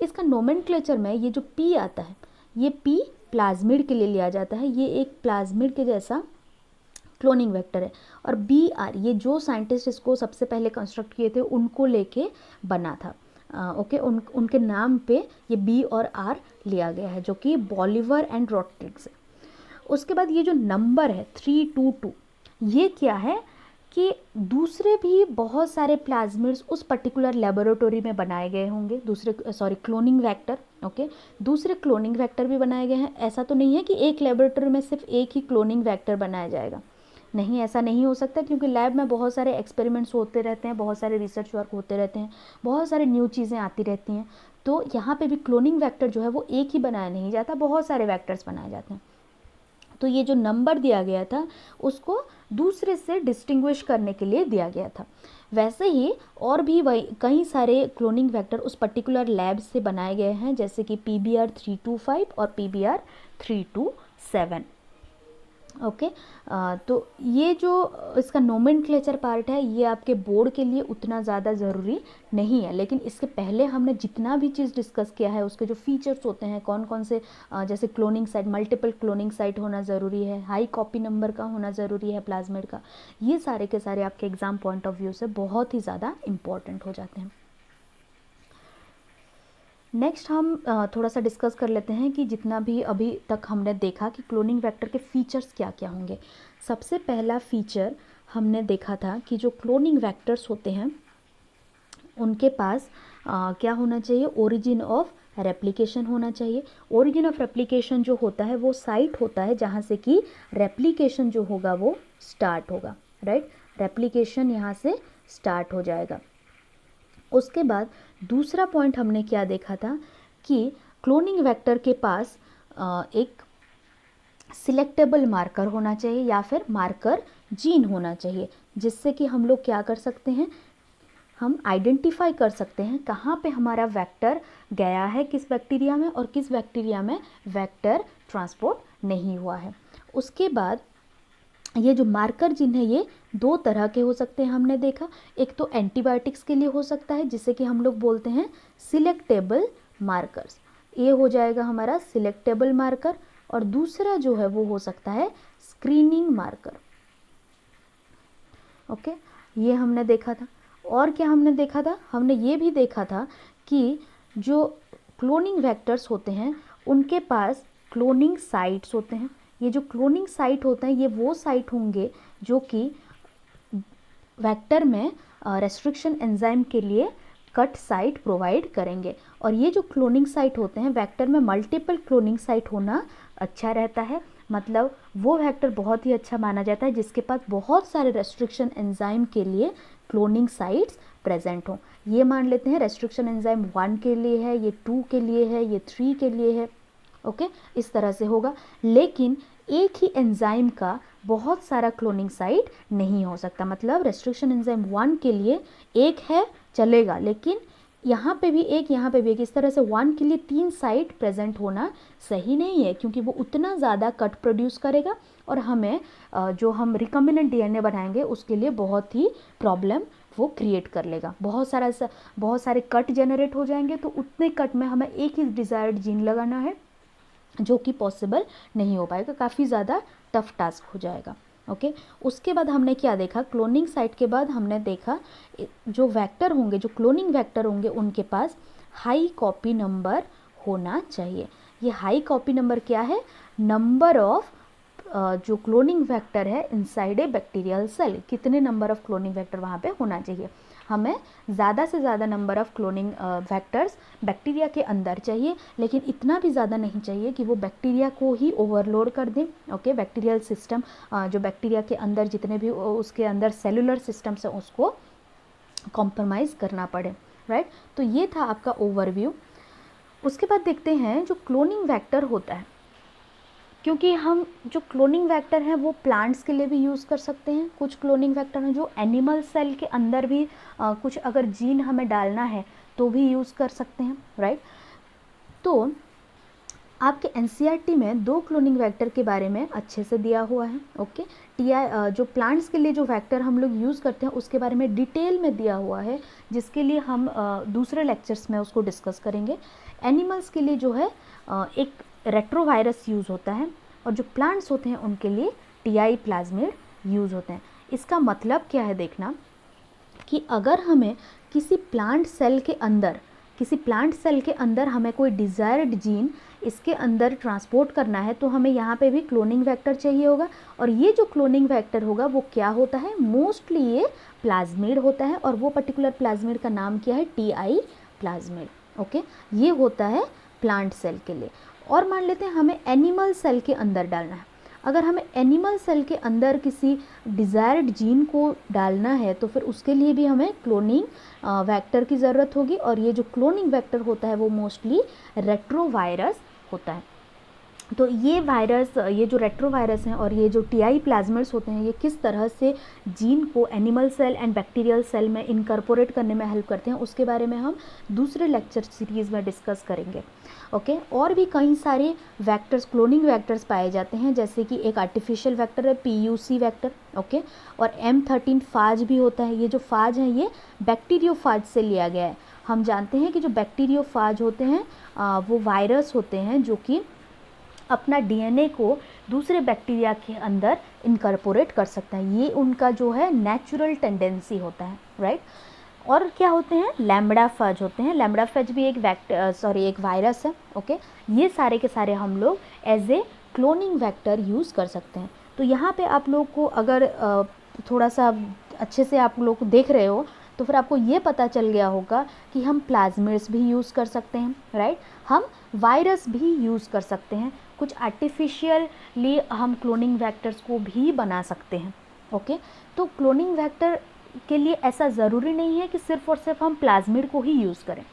इसका नोमेनक्लेचर में ये जो P आता है, ये P प्लाज्मिड के लिए लिया जाता है, ये एक प्लाज्मिड के जैसा क्लोनिंग वेक्टर है, और BR ये जो साइंटिस्ट इसको सबसे पहले कंस्ट्रक्ट किए थे उनको लेके बना था। ओके, उनके नाम पे ये B और R लिया गया है, जो कि बॉलिवर एंड रॉड्रिग्स है। उसके बाद ये जो नंबर है 322, ये क्या है कि दूसरे भी बहुत सारे प्लाज्मिड्स उस पर्टिकुलर लेबोरेटरी में बनाए गए होंगे, क्लोनिंग वेक्टर। ओके, दूसरे क्लोनिंग वेक्टर भी बनाए गए हैं। ऐसा तो नहीं है कि एक लेबोरेटरी में सिर्फ एक ही क्लोनिंग वेक्टर बनाया जाएगा, नहीं, ऐसा नहीं हो सकता, क्योंकि लैब में बहुत सारे एक्सपेरिमेंट्स होते रहते हैं, बहुत सारे रिसर्च वर्क होते रहते हैं, बहुत सारे न्यू चीज़ें आती रहती हैं। तो यहाँ पे भी क्लोनिंग वेक्टर जो है वो एक ही बनाया नहीं जाता, बहुत सारे वेक्टर्स बनाए जाते हैं। तो ये जो नंबर दिया गया था उसको दूसरे से डिस्टिंग्विश करने के लिए दिया गया था। वैसे ही और भी वही कई सारे क्लोनिंग वेक्टर उस पर्टिकुलर लैब से बनाए गए हैं, जैसे कि PBr325 और PBr327। ओके, तो ये जो इसका नोमेनक्लेचर पार्ट है ये आपके बोर्ड के लिए उतना ज़्यादा ज़रूरी नहीं है, लेकिन इसके पहले हमने जितना भी चीज़ डिस्कस किया है उसके जो फीचर्स होते हैं, कौन कौन से, जैसे cloning site, multiple cloning site होना ज़रूरी है, हाई कॉपी नंबर का होना ज़रूरी है प्लाज्मिड का, ये सारे के सारे आपके एग्ज़ाम पॉइंट ऑफ व्यू से बहुत ही ज़्यादा इम्पॉर्टेंट हो जाते हैं। नेक्स्ट हम थोड़ा सा डिस्कस कर लेते हैं कि जितना भी अभी तक हमने देखा कि क्लोनिंग वेक्टर के फीचर्स क्या क्या होंगे। सबसे पहला फीचर हमने देखा था कि जो क्लोनिंग वेक्टर्स होते हैं उनके पास क्या होना चाहिए, ओरिजिन ऑफ रेप्लिकेशन होना चाहिए। ओरिजिन ऑफ रेप्लिकेशन जो होता है वो साइट होता है जहाँ से कि रेप्लिकेशन जो होगा वो स्टार्ट होगा, राइट। रेप्लिकेशन यहाँ से स्टार्ट हो जाएगा। उसके बाद दूसरा पॉइंट हमने क्या देखा था कि क्लोनिंग वेक्टर के पास एक सिलेक्टेबल मार्कर होना चाहिए या फिर मार्कर जीन होना चाहिए, जिससे कि हम लोग क्या कर सकते हैं, हम आइडेंटिफाई कर सकते हैं कहाँ पे हमारा वेक्टर गया है, किस बैक्टीरिया में, और किस बैक्टीरिया में वेक्टर ट्रांसपोर्ट नहीं हुआ है। उसके बाद ये जो मार्कर जीन है ये दो तरह के हो सकते हैं, हमने देखा। एक तो एंटीबायोटिक्स के लिए हो सकता है जिसे कि हम लोग बोलते हैं सिलेक्टेबल मार्कर्स, ये हो जाएगा हमारा सिलेक्टेबल मार्कर। और दूसरा जो है वो हो सकता है स्क्रीनिंग मार्कर। ओके, ये हमने देखा था। और क्या हमने देखा था, हमने ये भी देखा था कि जो क्लोनिंग वेक्टर्स होते हैं उनके पास क्लोनिंग साइट्स होते हैं। ये जो क्लोनिंग साइट होते हैं ये वो साइट होंगे जो कि वेक्टर में रेस्ट्रिक्शन एंजाइम के लिए कट साइट प्रोवाइड करेंगे। और ये जो क्लोनिंग साइट होते हैं, वेक्टर में मल्टीपल क्लोनिंग साइट होना अच्छा रहता है, मतलब वो वेक्टर बहुत ही अच्छा माना जाता है जिसके पास बहुत सारे रेस्ट्रिक्शन एंजाइम के लिए क्लोनिंग साइट्स प्रेजेंट हों। ये मान लेते हैं रेस्ट्रिक्शन एंजाइम 1 के लिए है, ये 2 के लिए है, ये 3 के लिए है। ओके, इस तरह से होगा। लेकिन एक ही एंजाइम का बहुत सारा क्लोनिंग साइट नहीं हो सकता, मतलब रेस्ट्रिक्शन एंजाइम 1 के लिए एक है चलेगा, लेकिन यहाँ पे भी एक, यहाँ पे भी एक, इस तरह से 1 के लिए 3 साइट प्रेजेंट होना सही नहीं है, क्योंकि वो उतना ज़्यादा कट प्रोड्यूस करेगा और हमें जो हम रिकम्बिनेंट डीएनए बनाएंगे उसके लिए बहुत ही प्रॉब्लम वो क्रिएट कर लेगा। बहुत सारे कट जनरेट हो जाएंगे, तो उतने कट में हमें एक ही डिज़ायर्ड जीन लगाना है जो कि पॉसिबल नहीं हो पाएगा, काफ़ी ज़्यादा टफ टास्क हो जाएगा। ओके, उसके बाद हमने क्या देखा, क्लोनिंग साइट के बाद हमने देखा जो वेक्टर होंगे, जो क्लोनिंग वेक्टर होंगे उनके पास हाई कॉपी नंबर होना चाहिए। ये हाई कॉपी नंबर क्या है, नंबर ऑफ जो क्लोनिंग वेक्टर है इनसाइड ए बैक्टीरियल सेल, कितने नंबर ऑफ क्लोनिंग वेक्टर वहाँ पे होना चाहिए। हमें ज़्यादा से ज़्यादा number of cloning vectors bacteria के अंदर चाहिए, लेकिन इतना भी ज़्यादा नहीं चाहिए कि वो बैक्टीरिया को ही ओवरलोड कर दें। ओके, बैक्टीरियल सिस्टम जो बैक्टीरिया के अंदर जितने भी उसके अंदर सेलुलर सिस्टम्स हैं उसको कॉम्प्रोमाइज़ करना पड़े, राइट। तो ये था आपका ओवरव्यू। उसके बाद देखते हैं जो क्लोनिंग वेक्टर होता है, क्योंकि हम जो क्लोनिंग वेक्टर हैं वो प्लांट्स के लिए भी यूज़ कर सकते हैं, कुछ क्लोनिंग वेक्टर हैं जो एनिमल सेल के अंदर भी कुछ अगर जीन हमें डालना है तो भी यूज़ कर सकते हैं, राइट। तो आपके एनसीईआरटी में 2 क्लोनिंग वेक्टर के बारे में अच्छे से दिया हुआ है। ओके, जो प्लांट्स के लिए जो वेक्टर हम लोग यूज़ करते हैं उसके बारे में डिटेल में दिया हुआ है, जिसके लिए हम दूसरे लेक्चर्स में उसको डिस्कस करेंगे। एनिमल्स के लिए जो है एक रेट्रोवायरस यूज़ होता है, और जो प्लांट्स होते हैं उनके लिए टीआई प्लाज्मिड यूज़ होते हैं। इसका मतलब क्या है देखना, कि अगर हमें किसी प्लांट सेल के अंदर हमें कोई डिज़ायर्ड जीन इसके अंदर ट्रांसपोर्ट करना है, तो हमें यहाँ पे भी क्लोनिंग वेक्टर चाहिए होगा। और ये जो क्लोनिंग वेक्टर होगा वो क्या होता है, मोस्टली ये प्लाज्मिड होता है, और वो पर्टिकुलर प्लाज्मिड का नाम क्या है, टीआई प्लाज्मिड। ओके, ये होता है प्लांट सेल के लिए। और मान लेते हैं हमें एनिमल सेल के अंदर डालना है। अगर हमें एनिमल सेल के अंदर किसी डिज़ायर्ड जीन को डालना है तो फिर उसके लिए भी हमें क्लोनिंग वेक्टर की ज़रूरत होगी, और ये जो क्लोनिंग वेक्टर होता है वो मोस्टली रेट्रोवायरस होता है। तो ये जो रेट्रोवायरस हैं और ये जो टीआई प्लाज्मिड्स होते हैं, ये किस तरह से जीन को animal cell and bacterial cell में इनकॉर्पोरेट करने में हेल्प करते हैं, उसके बारे में हम दूसरे लेक्चर सीरीज़ में डिस्कस करेंगे। ओके, और भी कई सारे वेक्टर्स, क्लोनिंग वेक्टर्स पाए जाते हैं, जैसे कि एक आर्टिफिशियल वेक्टर है पीयूसी वेक्टर। ओके, और M13 फाज भी होता है। ये जो फाज है ये बैक्टीरियोफाज से लिया गया है। हम जानते हैं कि जो बैक्टीरियोफाज होते हैं वो वायरस होते हैं जो कि अपना डीएनए को दूसरे बैक्टीरिया के अंदर इनकॉर्पोरेट कर सकते हैं। ये उनका जो है नेचुरल टेंडेंसी होता है, राइट। और क्या होते हैं, लैम्बडा फज होते हैं। लैम्बडा फज भी एक वायरस है। ओके, ये सारे के सारे हम लोग as a cloning vector use कर सकते हैं। तो यहाँ पे आप लोग को अगर थोड़ा सा अच्छे से आप लोग देख रहे हो तो फिर आपको ये पता चल गया होगा कि हम प्लाज्मिड्स भी यूज़ कर सकते हैं, राइट, हम वायरस भी यूज़ कर सकते हैं, कुछ आर्टिफिशियली हम क्लोनिंग वेक्टर्स को भी बना सकते हैं। ओके, तो क्लोनिंग वेक्टर के लिए ऐसा ज़रूरी नहीं है कि सिर्फ़ और सिर्फ हम प्लाज्मिड को ही यूज़ करें,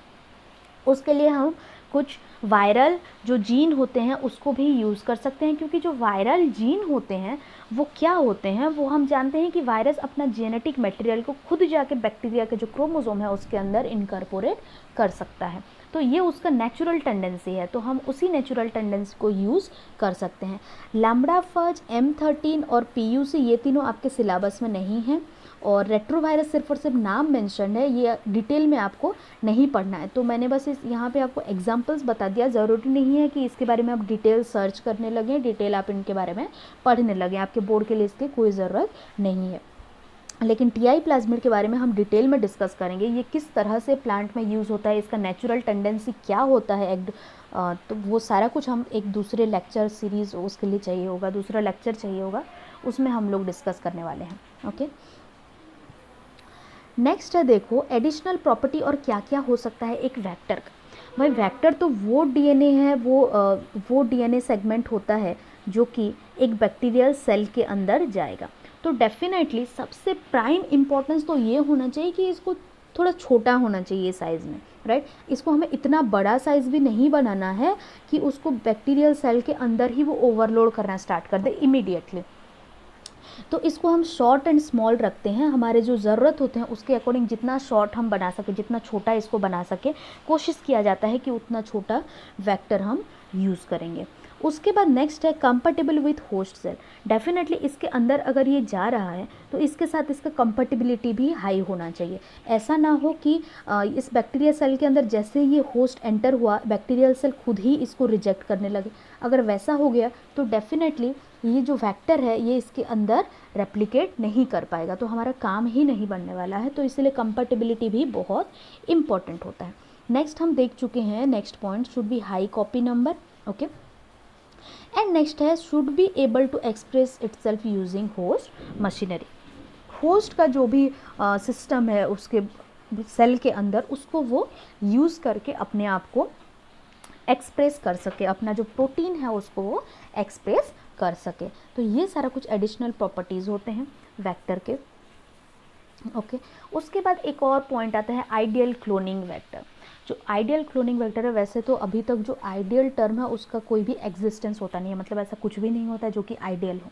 उसके लिए हम कुछ वायरल जो जीन होते हैं उसको भी यूज़ कर सकते हैं, क्योंकि जो वायरल जीन होते हैं वो क्या होते हैं, वो हम जानते हैं कि वायरस अपना जेनेटिक मटेरियल को खुद जाके बैक्टीरिया के जो क्रोमोसोम है उसके अंदर इनकॉर्पोरेट कर सकता है। तो ये उसका नेचुरल टेंडेंसी है, तो हम उसी नेचुरल टेंडेंसी को यूज़ कर सकते हैं। लैम्ब्डा फज, M13 और PUC ये तीनों आपके सिलेबस में नहीं हैं, और रेट्रोवायरस सिर्फ और सिर्फ नाम मेंशन है, ये डिटेल में आपको नहीं पढ़ना है। तो मैंने बस यहाँ पे आपको एग्जांपल्स बता दिया, ज़रूरी नहीं है कि इसके बारे में आप डिटेल सर्च करने लगें, डिटेल आप इनके बारे में पढ़ने लगें, आपके बोर्ड के लिए इसकी कोई ज़रूरत नहीं है। लेकिन TI प्लाज्मिड के बारे में हम डिटेल में डिस्कस करेंगे, ये किस तरह से प्लांट में यूज़ होता है, इसका नेचुरल टेंडेंसी क्या होता है, तो वो सारा कुछ हम एक दूसरे लेक्चर सीरीज़ उसके लिए चाहिए होगा, दूसरा लेक्चर चाहिए होगा, उसमें हम लोग डिस्कस करने वाले हैं। ओके, नेक्स्ट है, देखो एडिशनल प्रॉपर्टी और क्या क्या हो सकता है एक वेक्टर का। भाई वेक्टर तो वो DNA है, वो DNA सेगमेंट होता है जो कि एक बैक्टीरियल सेल के अंदर जाएगा। तो डेफिनेटली सबसे प्राइम इम्पोर्टेंस तो ये होना चाहिए कि इसको थोड़ा छोटा होना चाहिए साइज़ में, राइट। इसको हमें इतना बड़ा साइज़ भी नहीं बनाना है कि उसको बैक्टीरियल सेल के अंदर ही वो ओवरलोड करना स्टार्ट कर दे इमीडिएटली। तो इसको हम शॉर्ट एंड स्मॉल रखते हैं, हमारे जो ज़रूरत होते हैं उसके अकॉर्डिंग जितना शॉर्ट हम बना सके, जितना छोटा इसको बना सके, कोशिश किया जाता है कि उतना छोटा वेक्टर हम यूज़ करेंगे। उसके बाद नेक्स्ट है compatible with host cell. Definitely इसके अंदर अगर ये जा रहा है तो इसके साथ इसका कंपेटिबिलिटी भी हाई होना चाहिए। ऐसा ना हो कि इस बैक्टीरिया सेल के अंदर जैसे ये होस्ट एंटर हुआ, बैक्टीरियल सेल खुद ही इसको रिजेक्ट करने लगे। अगर वैसा हो गया तो डेफिनेटली ये जो वेक्टर है ये इसके अंदर रेप्लिकेट नहीं कर पाएगा, तो हमारा काम ही नहीं बनने वाला है। तो इसलिए कंपेटिबिलिटी भी बहुत इम्पॉर्टेंट होता है। नेक्स्ट हम देख चुके हैं, next point should be high copy number. Okay, and next है should be able to express itself using host machinery. Host का जो भी सिस्टम है उसके सेल के अंदर, उसको वो यूज़ करके अपने आप को एक्सप्रेस कर सके, अपना जो प्रोटीन है उसको वो एक्सप्रेस कर सके। तो ये सारा कुछ एडिशनल प्रॉपर्टीज़ होते हैं वेक्टर के। ओके, उसके बाद एक और पॉइंट आता है आइडियल क्लोनिंग वेक्टर। जो आइडियल क्लोनिंग वेक्टर है, वैसे तो अभी तक जो आइडियल टर्म है उसका कोई भी एग्जिस्टेंस होता नहीं है, मतलब ऐसा कुछ भी नहीं होता है जो कि आइडियल हो।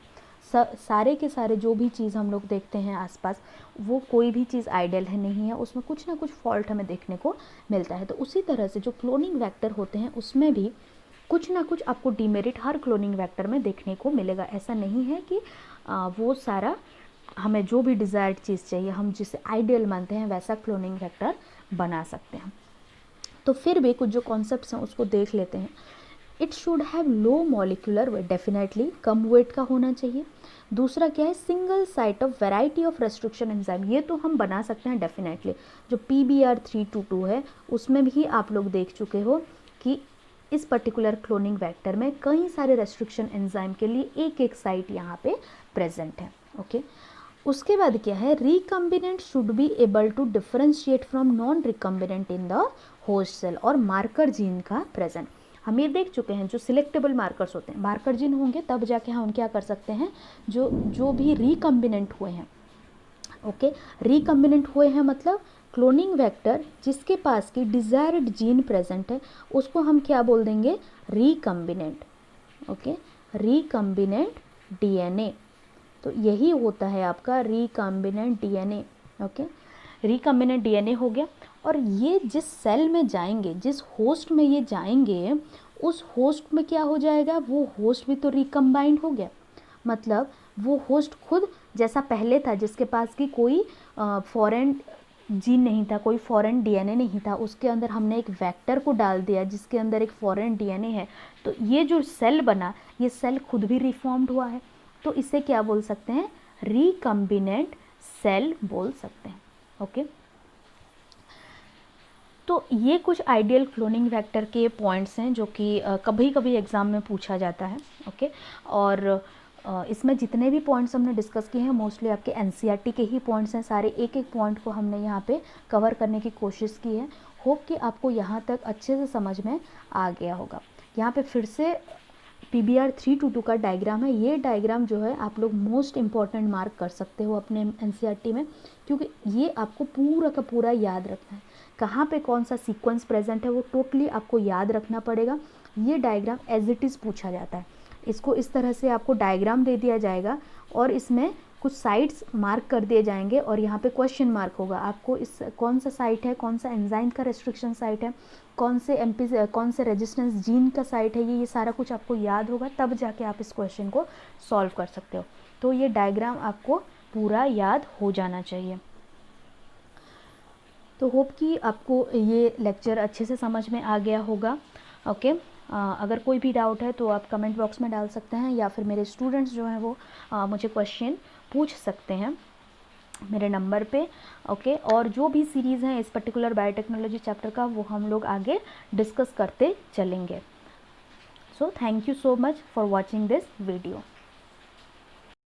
सारे के सारे जो भी चीज़ हम लोग देखते हैं आसपास, वो कोई भी चीज़ आइडियल है नहीं है, उसमें कुछ ना कुछ फॉल्ट हमें देखने को मिलता है। तो उसी तरह से जो क्लोनिंग वेक्टर होते हैं उसमें भी कुछ ना कुछ आपको डिमेरिट हर क्लोनिंग वेक्टर में देखने को मिलेगा। ऐसा नहीं है कि वो सारा हमें जो भी डिज़ायर्ड चीज़ चाहिए, हम जिसे आइडियल मानते हैं वैसा क्लोनिंग वेक्टर बना सकते हैं। तो फिर भी कुछ जो कॉन्सेप्ट्स हैं उसको देख लेते हैं। It should have low molecular weight, definitely कम वेट का होना चाहिए। दूसरा क्या है, single site of variety of restriction enzyme, ये तो हम बना सकते हैं डेफिनेटली। जो PBr322 है उसमें भी आप लोग देख चुके हो कि इस पर्टिकुलर क्लोनिंग वेक्टर में कई सारे रेस्ट्रिक्शन एंजाइम के लिए एक एक साइट यहाँ पे प्रेजेंट है। ओके, उसके बाद क्या है, recombinant should be able to differentiate from non recombinant in the host cell, और मार्कर जीन का प्रेजेंट। हम ये देख चुके हैं जो सिलेक्टेबल मार्कर्स होते हैं, मार्कर जीन होंगे तब जाके हम क्या कर सकते हैं, जो भी रिकम्बिनेंट हुए हैं। ओके, रिकम्बिनेंट हुए हैं मतलब क्लोनिंग वेक्टर जिसके पास की डिजायर्ड जीन प्रेजेंट है उसको हम क्या बोल देंगे, रिकम्बिनेंट। ओके, रिकम्बिनेंट DNA, तो यही होता है आपका recombinant DNA। Okay, recombinant DNA हो गया, और ये जिस सेल में जाएंगे, जिस होस्ट में ये जाएंगे, उस होस्ट में क्या हो जाएगा, वो होस्ट भी तो रिकम्बाइंड हो गया। मतलब वो होस्ट खुद जैसा पहले था, जिसके पास की कोई फॉरेन जीन नहीं था, कोई फॉरेन DNA नहीं था, उसके अंदर हमने एक वेक्टर को डाल दिया जिसके अंदर एक फॉरेन DNA है, तो ये जो सेल बना, ये सेल खुद भी रिफॉर्म्ड हुआ है। तो इसे क्या बोल सकते हैं, रिकम्बिनेंट सेल बोल सकते हैं। ओके, तो ये कुछ आइडियल क्लोनिंग वेक्टर के पॉइंट्स हैं जो कि कभी कभी एग्ज़ाम में पूछा जाता है। ओके, और इसमें जितने भी पॉइंट्स हमने डिस्कस किए हैं मोस्टली आपके एनसीईआरटी के ही पॉइंट्स हैं सारे, एक एक पॉइंट को हमने यहाँ पे कवर करने की कोशिश की है। होप कि आपको यहाँ तक अच्छे से समझ में आ गया होगा। यहाँ पे फिर से PBR 322 का डायग्राम है। ये डायग्राम जो है आप लोग मोस्ट इम्पॉर्टेंट मार्क कर सकते हो अपने एनसीईआरटी में, क्योंकि ये आपको पूरा का पूरा याद रखना है। कहाँ पे कौन सा सीक्वेंस प्रेजेंट है वो टोटली आपको याद रखना पड़ेगा। ये डायग्राम एज इट इज़ पूछा जाता है। इसको इस तरह से आपको डायग्राम दे दिया जाएगा और इसमें कुछ साइट्स मार्क कर दिए जाएंगे और यहाँ पे क्वेश्चन मार्क होगा। आपको इस कौन सा साइट है, कौन सा एंजाइम का रेस्ट्रिक्शन साइट है, कौन से रेजिस्टेंस जीन का साइट है, ये सारा कुछ आपको याद होगा, तब जाके आप इस क्वेश्चन को सॉल्व कर सकते हो। तो ये डायग्राम आपको पूरा याद हो जाना चाहिए। तो होप कि आपको ये लेक्चर अच्छे से समझ में आ गया होगा। ओके, अगर कोई भी डाउट है तो आप कमेंट बॉक्स में डाल सकते हैं या फिर मेरे स्टूडेंट्स जो हैं वो मुझे क्वेश्चन पूछ सकते हैं मेरे नंबर पे। ओके, और जो भी सीरीज़ हैं इस पर्टिकुलर बायोटेक्नोलॉजी चैप्टर का वो हम लोग आगे डिस्कस करते चलेंगे। So thank you so much for watching this video.